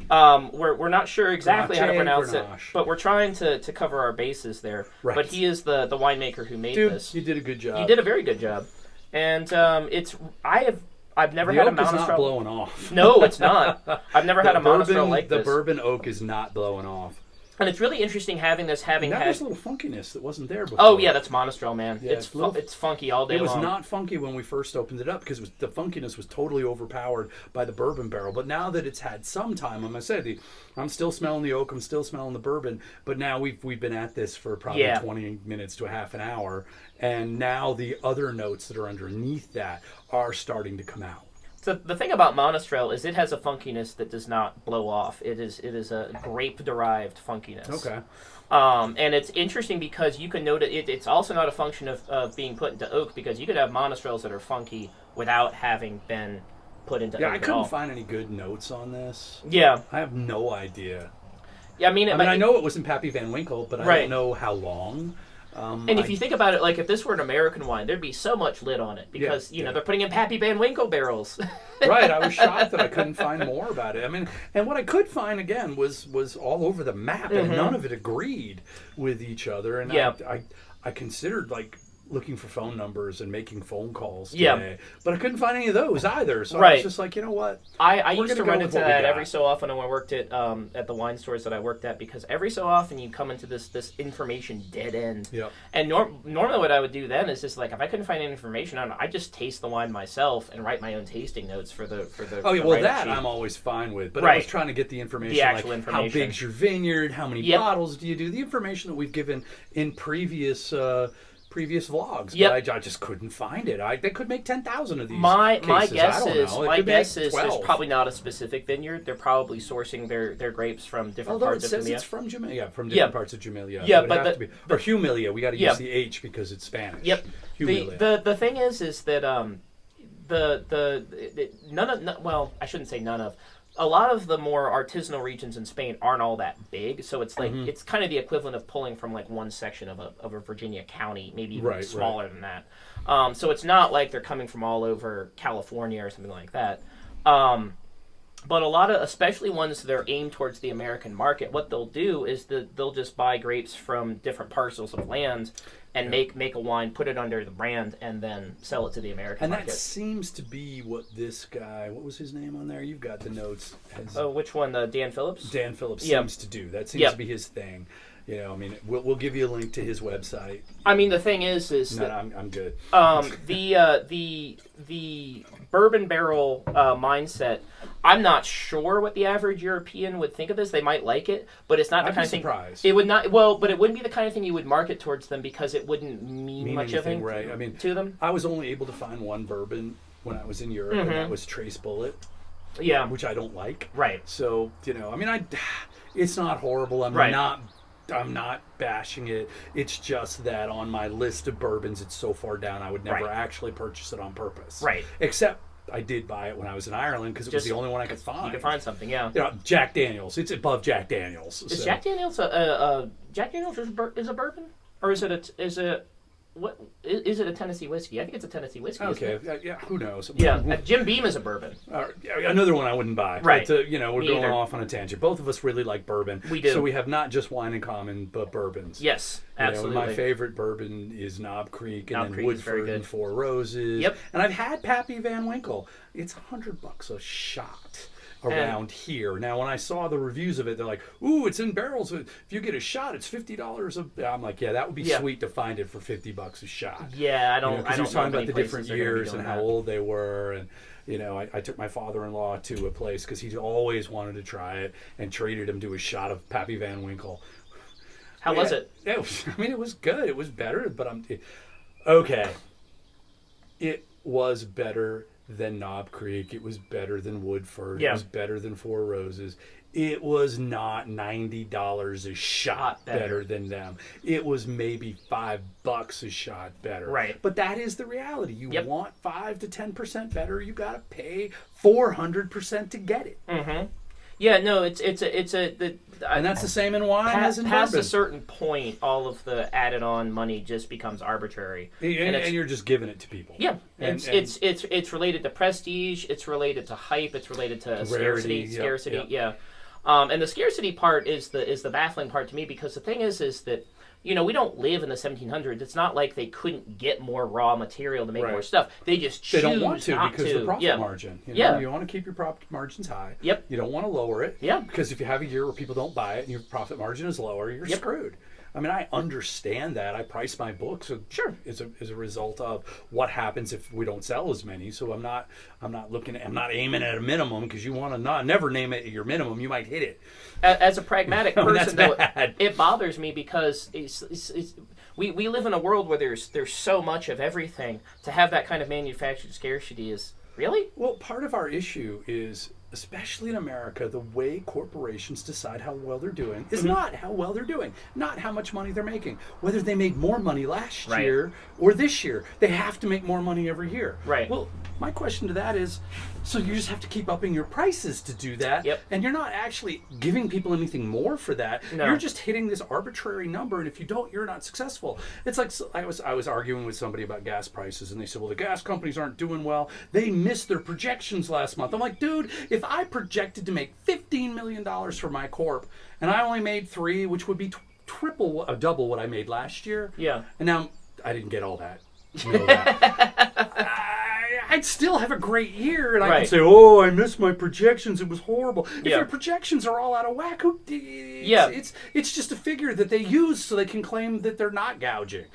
B: We're not sure exactly how to pronounce it, but we're trying to cover our bases there.
A: Right.
B: But he is the winemaker who made this.
A: You did a good job.
B: You did a very good job. And I've never had a Monastrell.
A: The oak is not blowing off.
B: No, it's not. I've never had a Monastrell like this.
A: The bourbon oak is not blowing off.
B: And it's really interesting having this,
A: there's a little funkiness that wasn't there before.
B: Oh yeah, that's Monastrell, man.
A: Yeah,
B: it's funky all day long.
A: It was not funky when we first opened it up because the funkiness was totally overpowered by the bourbon barrel. But now that it's had some time, I'm still smelling the oak, I'm still smelling the bourbon. But now we've been at this for probably 20 minutes to a half an hour, and now the other notes that are underneath that are starting to come out.
B: So the thing about Monastrell is it has a funkiness that does not blow off. It is a grape-derived funkiness.
A: Okay.
B: And it's interesting because you can note it's also not a function of being put into oak, because you could have Monastrells that are funky without having been put into oak
A: I couldn't
B: at all.
A: find any good notes on this.
B: Yeah.
A: I have no idea.
B: Yeah,
A: I know it was in Pappy Van Winkle, but I don't know how long.
B: And if you think about it, like if this were an American wine, there'd be so much lit on it because they're putting in Pappy Van Winkle barrels.
A: Right, I was shocked that I couldn't find more about it. And what I could find again was all over the map, and none of it agreed with each other. And I considered looking for phone numbers and making phone calls today, but I couldn't find any of those either. So I was just like, you know what?
B: I used to run into that every so often when I worked at the wine stores that I worked at, because every so often you come into this information dead end.
A: Yep.
B: And normally what I would do then is just like, if I couldn't find any information on it, I just taste the wine myself and write my own tasting notes for the.
A: Oh yeah, well that I'm always fine with, but I was trying to get the information,
B: the actual information.
A: How big's your vineyard? How many bottles do you do? The information that we've given in previous vlogs, but I just couldn't find it. They could make 10,000 of these.
B: My guess is
A: there's
B: probably not a specific vineyard. They're probably sourcing their grapes from different parts of Jumilla.
A: It's from Jumilla. Yeah, from different parts of Jumilla.
B: Yeah,
A: or Humilia. We got to use the H because it's Spanish.
B: Yep. The thing is that I shouldn't say none of. A lot of the more artisanal regions in Spain aren't all that big, so it's like it's kind of the equivalent of pulling from like one section of a Virginia county, maybe even smaller than that. So it's not like they're coming from all over California or something like that. But a lot of, especially ones that are aimed towards the American market, what they'll do is they'll just buy grapes from different parcels of land and make a wine, put it under the brand, and then sell it to the American market.
A: And that seems to be what this guy, what was his name on there? You've got the notes.
B: Which one? Dan Phillips?
A: Dan Phillips seems to do. That seems to be his thing. We'll give you a link to his website.
B: The thing is
A: that I'm good.
B: The bourbon barrel mindset. I'm not sure what the average European would think of this. They might like it, but it's not the kind of thing. It would not. Well, but it wouldn't be the kind of thing you would market towards them because it wouldn't mean much
A: anything,
B: of it
A: to
B: them.
A: I was only able to find one bourbon when I was in Europe, and that was Trace Bullet.
B: Yeah,
A: which I don't like.
B: Right.
A: So it's not horrible. I'm not bashing it. It's just that on my list of bourbons, it's so far down, I would never actually purchase it on purpose.
B: Right.
A: Except I did buy it when I was in Ireland because it was the only one I could find.
B: You could find something, yeah.
A: Jack Daniels. It's above Jack Daniels.
B: Is Jack Daniels Jack Daniels is a bourbon, or is it what is it a Tennessee whiskey? I think it's a Tennessee whiskey.
A: Okay, yeah, who knows?
B: Yeah, Jim Beam is a bourbon.
A: Another one I wouldn't buy.
B: Right.
A: But, we're going off on a tangent. Both of us really like bourbon.
B: We do.
A: So we have not just wine in common, but bourbons.
B: Yes, absolutely.
A: My favorite bourbon is Knob Creek, and then Woodford and Four Roses.
B: Yep.
A: And I've had Pappy Van Winkle. It's $100 a shot. around here. Now, when I saw the reviews of it, they're like, "Ooh, it's in barrels. If you get a shot, it's $50." I'm like, "Yeah, that would be sweet to find it for $50 a shot."
B: Yeah, I don't.
A: Because
B: I
A: you're
B: don't
A: talking
B: know
A: about the different years and how
B: that.
A: old they were, and I took my father-in-law to a place because he always wanted to try it, and treated him to a shot of Pappy Van Winkle.
B: How was it?
A: It was good. It was better, but okay. It was better than Knob Creek. It was better than Woodford.
B: Yeah.
A: It was better than Four Roses. It was not $90 a shot better than them. It was maybe $5 a shot better.
B: Right.
A: But that is the reality. You want 5 to 10% better, you got to pay 400% to get it.
B: Mm-hmm. Yeah, no, and
A: that's the same in wine as in
B: past
A: bourbon.
B: a certain point, all of the added on money just becomes arbitrary,
A: and you're just giving it to people.
B: Yeah, it's related to prestige, it's related to hype, it's related to
A: rarity,
B: scarcity. Yeah, and the scarcity part is the baffling part to me, because the thing is that we don't live in the 1700s. It's not like they couldn't get more raw material to make more stuff. They just choose
A: They don't want to
B: not
A: because
B: to.
A: the profit margin. You want to keep your profit margins high.
B: Yep.
A: You don't want to lower it.
B: Yeah.
A: Because if you have a year where people don't buy it and your profit margin is lower, you're screwed. I mean, I understand that. I price my books as a result of what happens if we don't sell as many. So I'm not aiming at a minimum, because you want to never name it at your minimum. You might hit it.
B: As a pragmatic person, though,
A: bad.
B: It bothers me because we live in a world where there's so much of everything. To have that kind of manufactured scarcity is really?
A: Well, part of our issue is, especially in America, the way corporations decide how well they're doing is not how well they're doing, not how much money they're making. Whether they made more money last year or this year, they have to make more money every year.
B: Right.
A: Well, my question to that is, so you just have to keep upping your prices to do that, and you're not actually giving people anything more for that.
B: No.
A: You're just hitting this arbitrary number, and if you don't, you're not successful. It's like I was arguing with somebody about gas prices, and they said, well, the gas companies aren't doing well. They missed their projections last month. I'm like, dude, if I projected to make $15 million for my corp, and I only made $3 million, which would be double what I made last year.
B: Yeah.
A: And now I didn't get all that. I'd still have a great year, and I can say, "Oh, I missed my projections. It was horrible." If your projections are all out of whack, it's just a figure that they use so they can claim that they're not gouging.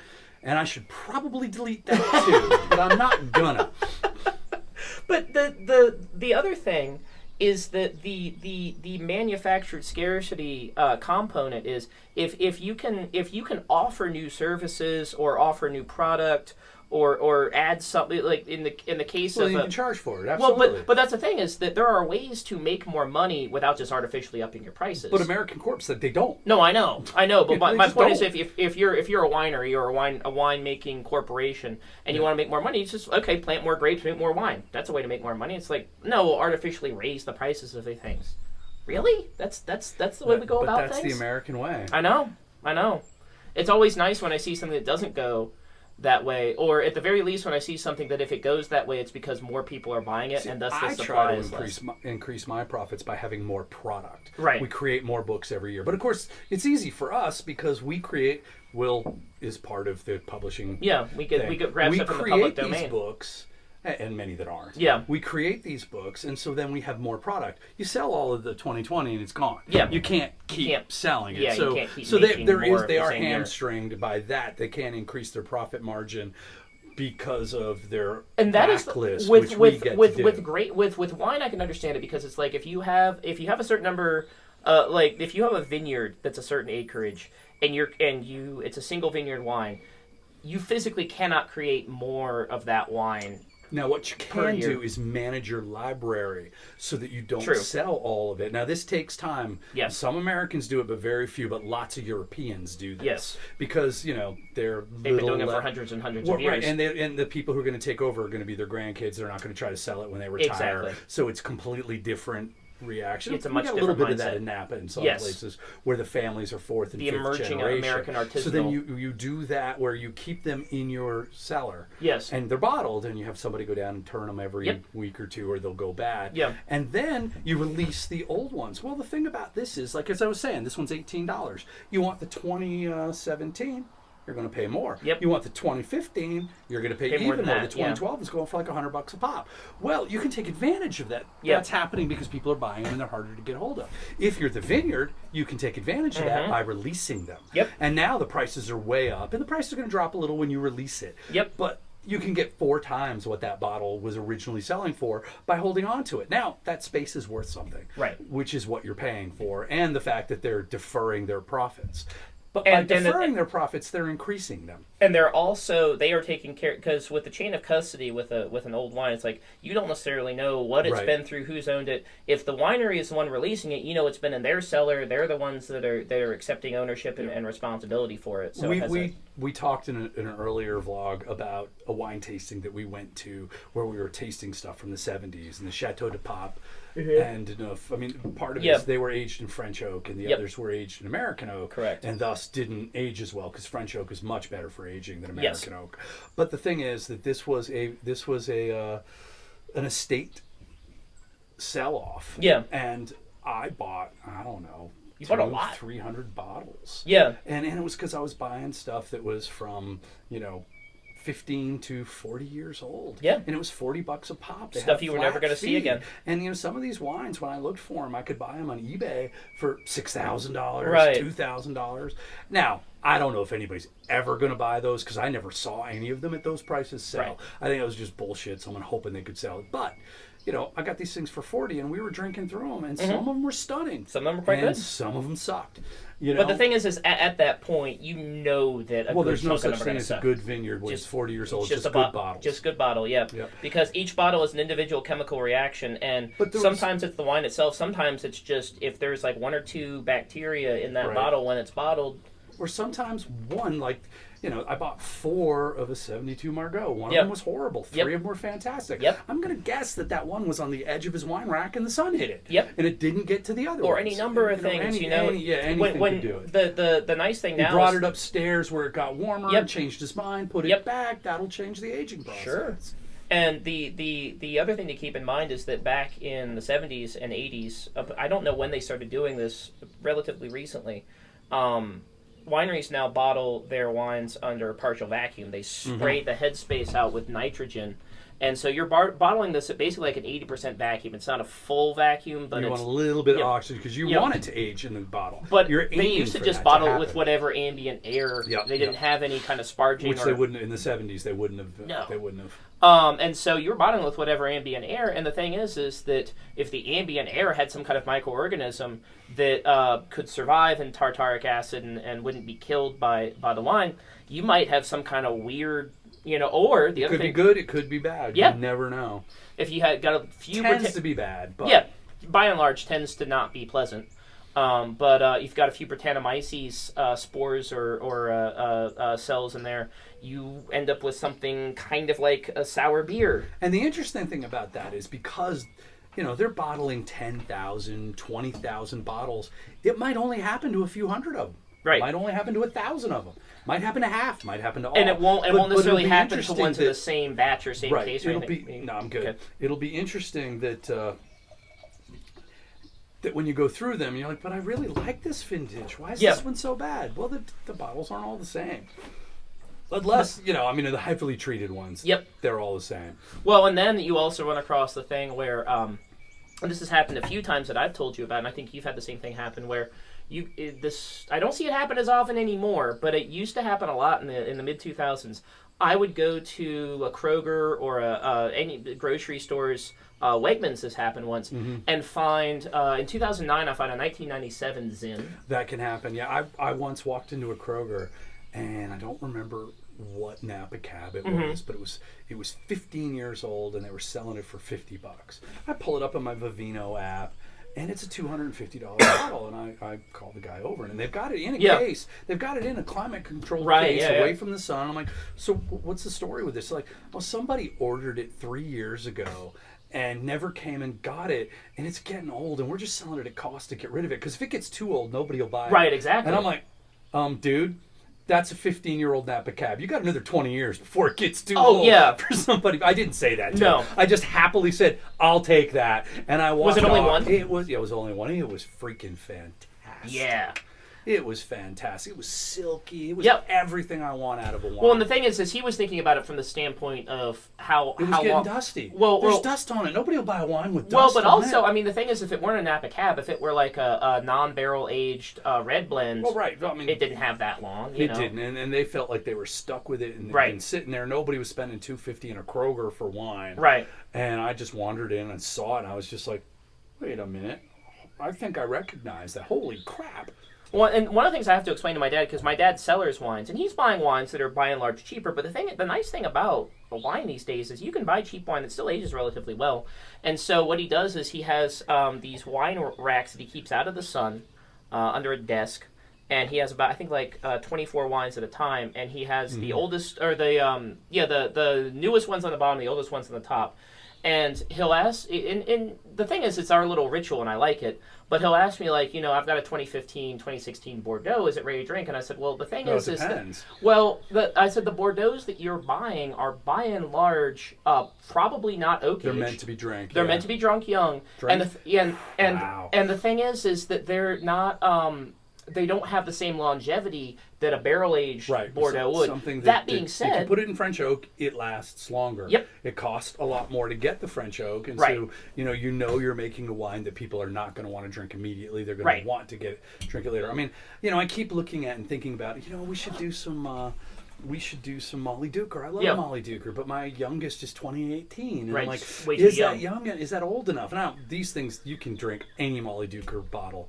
A: And I should probably delete that too, but I'm not gonna.
B: But the other thing is that the manufactured scarcity component is if you can offer new services or offer new product or add something, like in the case of
A: you can charge for it. Absolutely.
B: Well, but that's the thing, is that there are ways to make more money without just artificially upping your prices.
A: But American Corp said they don't.
B: No, I know. But my point is, if you're a winery or a wine making corporation and you want to make more money, it's just plant more grapes, make more wine. That's a way to make more money. It's like, no, we'll artificially raise the prices of the things. Really? That's the way we go about things.
A: But that's the American way.
B: I know. It's always nice when I see something that doesn't go that way, or at the very least when I see something that if it goes that way, it's because more people are buying it, and thus the supply is less.
A: I try to increase my profits by having more product.
B: Right.
A: We create more books every year, but of course it's easy for us because we create. Will is part of the publishing.
B: Yeah, we grab stuff from the public domain.
A: We create these books. And many that aren't.
B: Yeah.
A: We create these books, and so then we have more product. You sell all of the 2020, and it's gone.
B: Yeah.
A: You can't keep selling it.
B: Yeah,
A: so,
B: you can't keep
A: they are hamstringed by that. They can't increase their profit margin because of their backlist, which we get to do.
B: With wine, I can understand it, because it's like if you have a certain number, like if you have a vineyard that's a certain acreage, and it's a single vineyard wine, you physically cannot create more of that wine.
A: Now, what you can do is manage your library so that you don't sell all of it. Now, this takes time.
B: Yes.
A: Some Americans do it, but very few. But lots of Europeans do this.
B: Yes.
A: Because, they've
B: been doing it for hundreds and hundreds of years.
A: Right, and the people who are going to take over are going to be their grandkids. They're not going to try to sell it when they retire.
B: Exactly.
A: So it's completely different reaction.
B: It's a much
A: different
B: different
A: bit
B: mindset.
A: of that in Napa and some places where the families are fourth and fifth
B: emerging
A: generation.
B: American artisanal.
A: So then you do that where you keep them in your cellar.
B: Yes.
A: And they're bottled, and you have somebody go down and turn them every week or two, or they'll go bad.
B: Yeah.
A: And then you release the old ones. Well, the thing about this is, like as I was saying, this one's $18. You want the 2017? you're going to pay more.
B: Yep.
A: You want the 2015, you're going to pay even more. The 2012 is going for like $100 a pop. Well, you can take advantage of that.
B: Yep.
A: That's happening because people are buying them and they're harder to get hold of. If you're the vineyard, you can take advantage of that by releasing them.
B: Yep.
A: And now the prices are way up, and the prices are going to drop a little when you release it.
B: Yep.
A: But you can get 4 times what that bottle was originally selling for by holding on to it. Now, that space is worth something.
B: Right.
A: Which is what you're paying for, and the fact that they're deferring their profits. But
B: And-
A: by
B: and-
A: deferring their profits, they're increasing them.
B: And they are taking care, because with the chain of custody with an old wine, it's like you don't necessarily know what it's been through, who's owned it. If the winery is the one releasing it, it's been in their cellar. They're the ones that are accepting ownership and responsibility for it. So
A: we talked in an earlier vlog about a wine tasting that we went to where we were tasting stuff from the 70s and the Chateau de Pape. And part of it is they were aged in French oak, and the others were aged in American oak.
B: Correct.
A: And thus didn't age as well because French oak is much better for aging than American oak. But the thing is that this was an estate sell-off.
B: Yeah.
A: And I bought, I don't know,
B: you bought a lot.
A: 300 bottles.
B: Yeah.
A: And it was because I was buying stuff that was from 15 to 40 years old.
B: Yeah.
A: And it was $40 a pop. They
B: Stuff
A: had
B: you were
A: flat
B: never going to see
A: fee.
B: again.
A: And some of these wines, when I looked for them, I could buy them on eBay for $6,000,
B: Right.
A: $2,000. Now, I don't know if anybody's ever going to buy those because I never saw any of them at those prices sell.
B: Right.
A: I think it was just bullshit, someone hoping they could sell it. But I got these things for 40 and we were drinking through them, and some of them were stunning.
B: Some of them were quite
A: and
B: good.
A: Some of them sucked.
B: But the thing is at that point, that a good
A: there's no
B: chunk of
A: such
B: them are
A: thing
B: gonna
A: as
B: suck.
A: a good vineyard when it's 40 years old. Just good bottles.
B: Just good bottle, yeah.
A: Yep.
B: Because each bottle is an individual chemical reaction, and sometimes it's the wine itself. Sometimes it's just if there's like 1 or 2 bacteria in that bottle when it's bottled.
A: Or sometimes one, I bought 4 of a 72 Margaux. One of them was horrible. 3 of them were fantastic.
B: Yep.
A: I'm going to guess that one was on the edge of his wine rack and the sun hit it.
B: Yep.
A: And it didn't get to the other
B: Or
A: ones.
B: any number of things,
A: anything
B: when
A: could do it.
B: The nice thing now
A: He brought
B: is,
A: it upstairs where it got warmer, changed his mind, put it back. That'll change the aging process.
B: Sure. And the other thing to keep in mind is that back in the 70s and 80s, I don't know when they started doing this, relatively recently, wineries now bottle their wines under partial vacuum. They spray the headspace out with nitrogen. And so you're bottling this at basically like an 80% vacuum. It's not a full vacuum, but
A: you
B: it's...
A: want a little bit of oxygen because you want it to age in the bottle.
B: But
A: you're
B: they used to just bottle it with whatever ambient air. They didn't have any kind of sparging.
A: Which they wouldn't, in the 70s, they wouldn't have.
B: No.
A: They wouldn't have.
B: And so you're bottling with whatever ambient air, and the thing is that if the ambient air had some kind of microorganism that could survive in tartaric acid and wouldn't be killed by the wine, you might have some kind of weird, or the other thing...
A: It could be good, it could be bad.
B: Yeah.
A: You never know.
B: If you had got a few...
A: Tends to be bad, but...
B: Yeah, by and large, tends to not be pleasant. But you've got a few Brettanomyces spores or cells in there, you end up with something kind of like a sour beer.
A: And the interesting thing about that is because, they're bottling 10,000, 20,000 bottles, it might only happen to a few hundred of them.
B: Right.
A: It might only happen to 1,000 of them. Might happen to half, might happen to all.
B: And it won't necessarily happen to ones in
A: that,
B: the same batch or same case or
A: it'll
B: anything.
A: No, I'm good.
B: Okay.
A: It'll be interesting that when you go through them, you're like, but I really like this vintage. Why is this one so bad? Well, the bottles aren't all the same. Unless, the heavily treated ones.
B: Yep.
A: They're all the same.
B: Well, and then you also run across the thing where, and this has happened a few times that I've told you about, and I think you've had the same thing happen where I don't see it happen as often anymore, but it used to happen a lot in the mid-2000s. I would go to a Kroger or any grocery stores, Wegmans has happened once, and find, in 2009, I found a 1997 Zin.
A: That can happen, yeah. I once walked into a Kroger, and I don't remember what Napa cab it was, but it was 15 years old, and they were selling it for $50. I pull it up on my Vivino app, and it's a $250 bottle, and I call the guy over, and they've got it in a case. They've got it in a climate-controlled case away from the sun. I'm like, so what's the story with this? They're like, well, somebody ordered it 3 years ago and never came and got it, and it's getting old, and we're just selling it at cost to get rid of it, because if it gets too old, nobody will buy it.
B: Right, exactly.
A: And I'm like, dude, that's a 15-year-old Napa cab. You got another 20 years before it gits too old for somebody. I didn't say that to him. I just happily said, I'll take that. And I walked
B: Was it only
A: off.
B: one?
A: It was only one. It was freaking fantastic.
B: Yeah.
A: It was fantastic. It was silky. It was
B: Yep.
A: everything I want out of a wine.
B: Well, and the thing is he was thinking about it from the standpoint of how
A: it was
B: how
A: getting
B: long.
A: dusty.
B: Well,
A: there's dust on it. Nobody will buy a wine with
B: Well,
A: dust
B: but
A: on
B: also,
A: it.
B: I mean, the thing is, if it weren't a Napa Cab, if it were like a non-barrel aged red blend,
A: Well, right. I mean,
B: it didn't have that long. You know?
A: didn't, and they felt like they were stuck with it and they'd
B: Right.
A: been sitting there. Nobody was spending $2.50 in a Kroger for wine.
B: Right.
A: And I just wandered in and saw it, and I was just like, wait a minute. I think I recognize that. Holy crap.
B: Well, and one of the things I have to explain to my dad, because my dad cellars wines, and he's buying wines that are by and large cheaper. But the nice thing about the wine these days is you can buy cheap wine that still ages relatively well. And so what he does is he has these wine racks that he keeps out of the sun under a desk, and he has about I think like 24 wines at a time, and he has the oldest or the newest ones on the bottom, the oldest ones on the top. And he'll ask, and the thing is, it's our little ritual, and I like it. But he'll ask me, like, I've got a 2015, 2016 Bordeaux. Is it ready to drink? And I said, well, the thing is
A: depends.
B: I said the Bordeauxs that you're buying are by and large probably not oak aged.
A: They're meant to be drank.
B: They're meant to be drunk young.
A: Drink?
B: And the thing is that they're not. They don't have the same longevity that a barrel-aged Bordeaux would. That being said,
A: if you put it in French oak, it lasts longer.
B: Yep.
A: It costs a lot more to get the French oak, and
B: Right.
A: so you're making a wine that people are not going to want to drink immediately. They're going to want to drink it later. I mean, I keep looking at and thinking about, we should do some Molly Duker. I love Molly Duker, but my youngest is 2018, and I'm like, is that young? Is that old enough? Now, these things you can drink any Molly Duker bottle.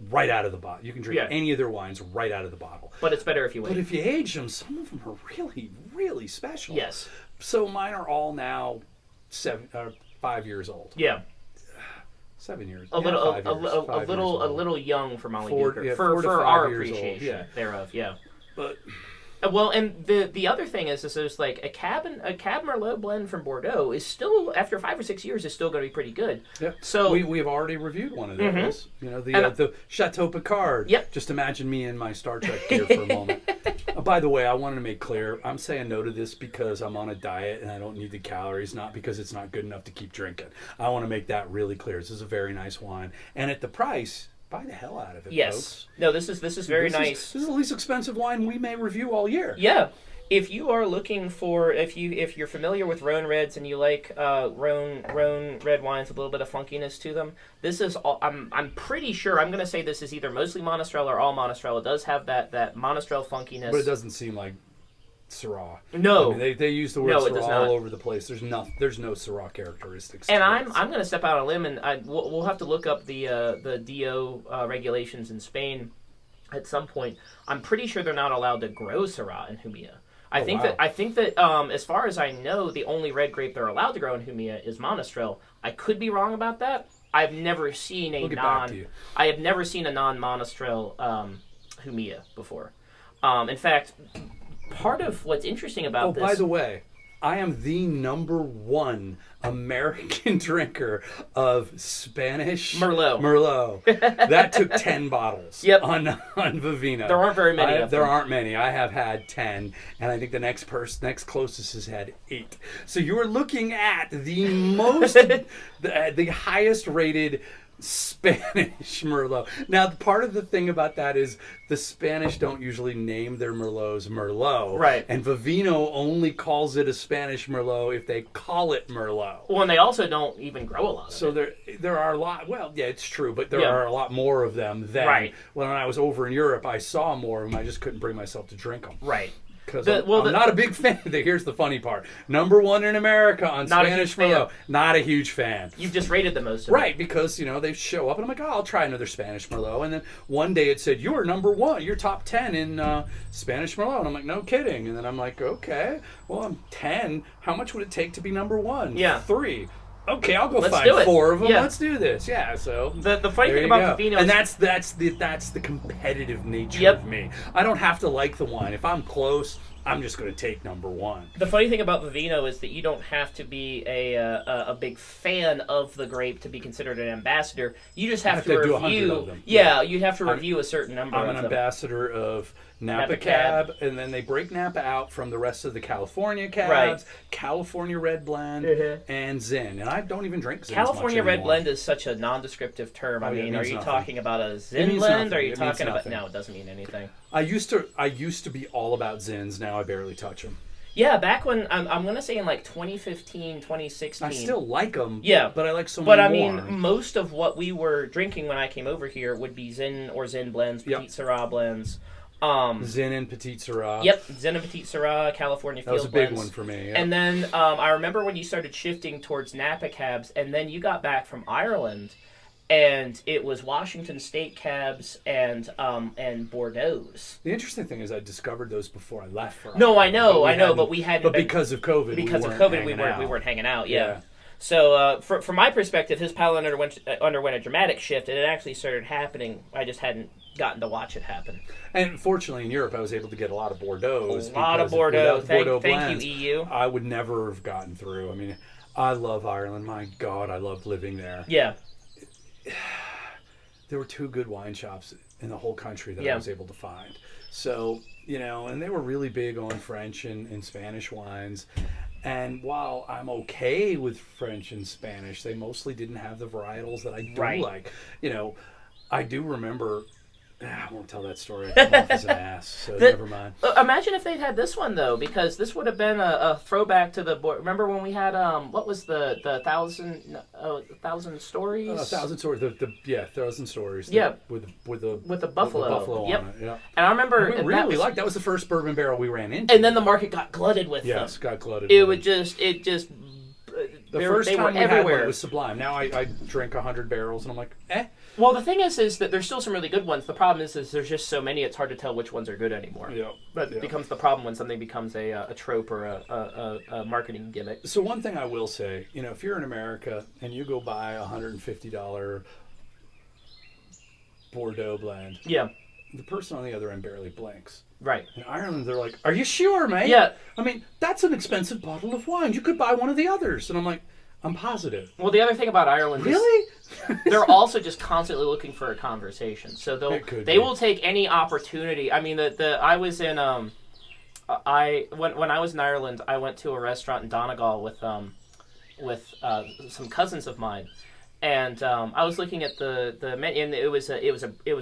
A: Right out of the bottle. You can drink any of their wines right out of the bottle.
B: But it's better if you wait.
A: But if you age them, some of them are really, really special.
B: Yes.
A: So mine are all now 5 years old.
B: Yeah.
A: 7 years.
B: A little young for Molly Duker. For our appreciation thereof. Yeah.
A: But.
B: Well, and the other thing is there's like a Cab Merlot blend from Bordeaux is still, after 5 or 6 years, is still going to be pretty good.
A: Yeah.
B: So
A: we have already reviewed one of those. The Chateau Picard.
B: Yep.
A: Just imagine me in my Star Trek gear for a moment. By the way, I wanted to make clear, I'm saying no to this because I'm on a diet and I don't need the calories, not because it's not good enough to keep drinking. I want to make that really clear. This is a very nice wine, and at the price. Buy the hell out of it, folks.
B: No, this is very nice.
A: This is the least expensive wine we may review all year.
B: Yeah. If you are looking for, if you're familiar with Rhone Reds and you like Rhone red wines with a little bit of funkiness to them, this is all, I'm pretty sure, I'm going to say this is either mostly Monastrell or all Monastrell. It does have that Monastrell funkiness.
A: But it doesn't seem like Syrah.
B: No.
A: I mean, they use the word Syrah all over the place. There's no Syrah characteristics.
B: And I'm going to step out on a limb, and we'll have to look up the DO regulations in Spain at some point. I'm pretty sure they're not allowed to grow Syrah in Jumilla. I think that as far as I know, the only red grape they're allowed to grow in Jumilla is Monastrell. I could be wrong about that. I've never seen a non-Monastrell Jumilla before. In fact, part of what's interesting about this...
A: Oh, by the way, I am the #1 American drinker of Spanish Merlot. That took 10 bottles on Vivino.
B: There aren't very many of them.
A: There aren't many. I have had 10, and I think the next closest has had 8. So you are looking at the most, the highest rated Spanish Merlot. Now, part of the thing about that is the Spanish don't usually name their Merlots Merlot.
B: Right.
A: And Vivino only calls it a Spanish Merlot if they call it Merlot.
B: Well, and they also don't even grow a lot of
A: so
B: it.
A: there are a lot, well, yeah, it's true, but there are a lot more of them than when I was over in Europe, I saw more of them. I just couldn't bring myself to drink them.
B: Right.
A: Because I'm not a big fan. Here's the funny part. #1 in America on Spanish Merlot. Not a huge fan.
B: You've just rated the most of
A: Right, because, they show up and I'm like, I'll try another Spanish Merlot. And then one day it said, you're #1. You're top 10 in Spanish Merlot. And I'm like, no kidding. And then I'm like, okay, well, I'm 10. How much would it take to be #1?
B: Yeah.
A: 3. Okay, I'll go find 4 of them. Yeah. Let's do this. Yeah. So
B: the funny thing about Vivino,
A: and that's the competitive nature of me. I don't have to like the wine. If I'm close, I'm just going to take #1.
B: The funny thing about Vivino is that you don't have to be a big fan of the grape to be considered an ambassador. You just have to review.
A: do 100 of them.
B: Yeah, you have to review a certain number.
A: I'm an ambassador of Napa Cab, and then they break Napa out from the rest of the California cabs, California Red Blend, and Zin. And I don't even drink Zins
B: California
A: much
B: Red
A: anymore.
B: Blend is such a non-descriptive term. I mean, are you talking about a Zin blend? Or are you talking about... No, it doesn't mean anything.
A: I used to be all about Zins. Now I barely touch them.
B: Yeah, back when, I'm going to say in like 2015, 2016.
A: I still like them,
B: yeah,
A: but I like so many more.
B: But I mean, most of what we were drinking when I came over here would be Zin or Zin blends, Petite Sirah blends.
A: Zin and Petite Sirah.
B: Yep, Zin and Petite Sirah, California Field
A: Blends. That was a big one for me. Yep.
B: And then I remember when you started shifting towards Napa cabs, and then you got back from Ireland, and it was Washington State cabs and Bordeaux's.
A: The interesting thing is I discovered those before I left for
B: Ireland. No, I know, but we hadn't.
A: But because of COVID,
B: we weren't hanging out. Yeah. So from my perspective, his palate underwent a dramatic shift, and it actually started happening. I just hadn't gotten to watch it happen.
A: And fortunately, in Europe, I was able to get a lot of Bordeaux.
B: Thank you, EU.
A: I would never have gotten through. I mean, I love Ireland. My God, I loved living there.
B: Yeah.
A: There were 2 good wine shops in the whole country that I was able to find. So, and they were really big on French and Spanish wines. And while I'm okay with French and Spanish, they mostly didn't have the varietals that I do like. I do remember... I won't tell that story. I come off as an ass, so never mind.
B: Imagine if they'd had this one, though, because this would have been a throwback to the... Remember when we had, what was the 1,000 stories?
A: 1,000 stories. 1,000 stories.
B: Yeah.
A: With
B: the buffalo.
A: Yep. On it. Yeah.
B: And I remember...
A: That was the first bourbon barrel we ran into.
B: And then the market got glutted with them.
A: Yes, got glutted.
B: It just...
A: The first time we had one, it was sublime. Now I drink 100 barrels, and I'm like, eh.
B: Well, the thing is that there's still some really good ones. The problem is there's just so many, it's hard to tell which ones are good anymore. Yeah. But it becomes the problem when something becomes a trope or a marketing gimmick.
A: So one thing I will say, if you're in America and you go buy a $150 Bordeaux blend, the person on the other end barely blinks.
B: Right.
A: In Ireland, they're like, "Are you sure, mate?"
B: Yeah.
A: I mean, that's an expensive bottle of wine. You could buy one of the others. And I'm like, I'm positive.
B: Well, the other thing about Ireland
A: is
B: they're also just constantly looking for a conversation. So they will take any opportunity. I mean, I was in when I was in Ireland, I went to a restaurant in Donegal with some cousins of mine. And I was looking at the menu, and it was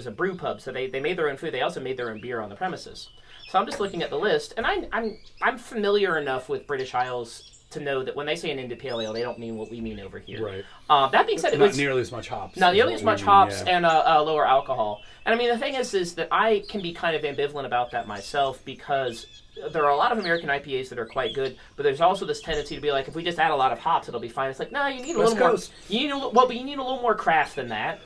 B: a brew pub. So they made their own food. They also made their own beer on the premises. So I'm just looking at the list, and I'm familiar enough with British Isles to know that when they say an India Pale Ale, they don't mean what we mean over here.
A: Right.
B: That being said,
A: it was not nearly as much hops.
B: Not nearly as much hops and lower alcohol. And I mean, the thing is that I can be kind of ambivalent about that myself because there are a lot of American IPAs that are quite good, but there's also this tendency to be like, if we just add a lot of hops, it'll be fine. It's like, no, you need a little more. You need a little more craft than that.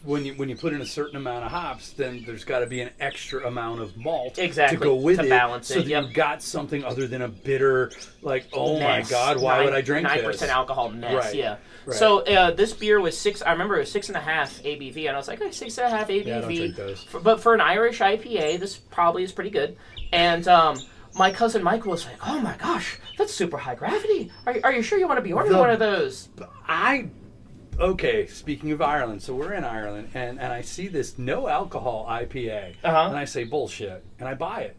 A: When you put in a certain amount of hops, then there's got to be an extra amount of malt to
B: go
A: with it,
B: balance
A: so that you've got something other than a bitter, like, oh my God, why would I drink
B: 9%
A: this?
B: 9% alcohol mess,
A: right.
B: yeah.
A: Right.
B: So this beer was 6. I remember it was 6.5 ABV, and I was like, 6.5 ABV.
A: Yeah, I don't drink those.
B: But for an Irish IPA, this probably is pretty good. And my cousin Michael was like, "Oh my gosh, that's super high gravity. Are you sure you want to be ordering one of those?"
A: Okay, speaking of Ireland, so we're in Ireland, and I see this no alcohol IPA, and I say bullshit, and I buy it,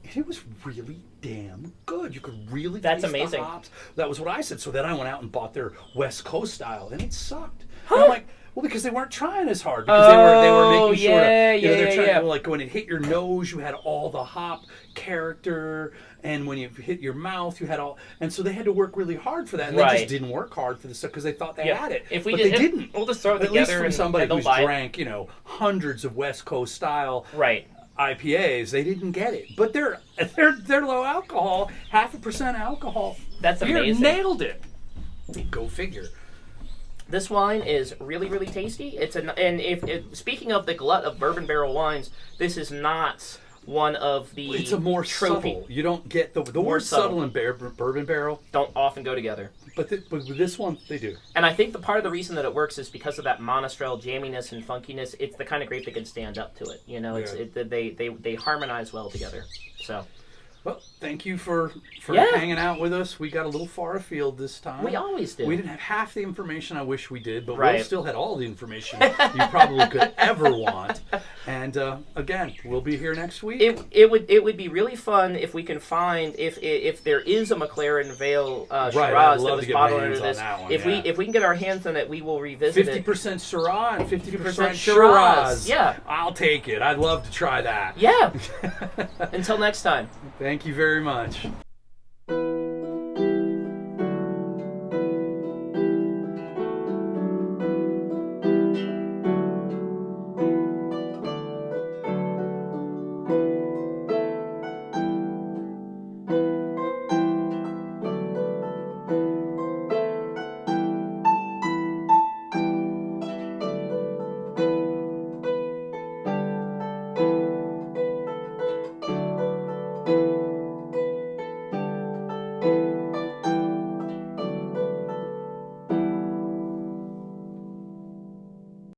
A: and it was really damn good. You could really taste
B: amazing.
A: The hops. That was what I said. So then I went out and bought their West Coast style, and it sucked.
B: Huh?
A: And I'm like, well, because they weren't trying as hard, because they were making sure they're trying to, like, when it hit your nose, you had all the hop character, and when you hit your mouth, you had all, and so they had to work really hard for that, and they just didn't work hard for this stuff because they thought they had it,
B: but
A: they didn't.
B: We'll just throw it
A: at
B: together,
A: least from somebody who's
B: buy
A: drank, hundreds of West Coast style IPAs, they didn't get it. But they're low alcohol, 0.5% alcohol.
B: That's amazing.
A: Nailed it. Go figure.
B: This wine is really, really tasty. Speaking of the glut of bourbon barrel wines, this is not one of the.
A: It's a more
B: trophy.
A: Subtle. You don't get the word subtle and bourbon barrel
B: don't often go together.
A: But with this one, they do.
B: And I think the part of the reason that it works is because of that monostrel jamminess and funkiness. It's the kind of grape that can stand up to it. They harmonize well together. So.
A: Well, thank you for
B: Yeah.
A: hanging out with us. We got a little far afield this time.
B: We always do.
A: We didn't have half the information I wish we did, but
B: Right.
A: Will still had all the information you probably could ever want. And again, we'll be here next week.
B: It would be really fun if we can find if there is a McLaren Vale
A: Right,
B: Shiraz
A: I'd love
B: that was
A: to get
B: bottled
A: my
B: under
A: hands on
B: this.
A: that one,
B: If
A: yeah.
B: we can get our hands on it, we will revisit
A: 50% Syrah and 50%
B: Shiraz.
A: Shiraz.
B: Yeah.
A: I'll take it. I'd love to try that.
B: it. Yeah. Until next time.
A: Thank you very much.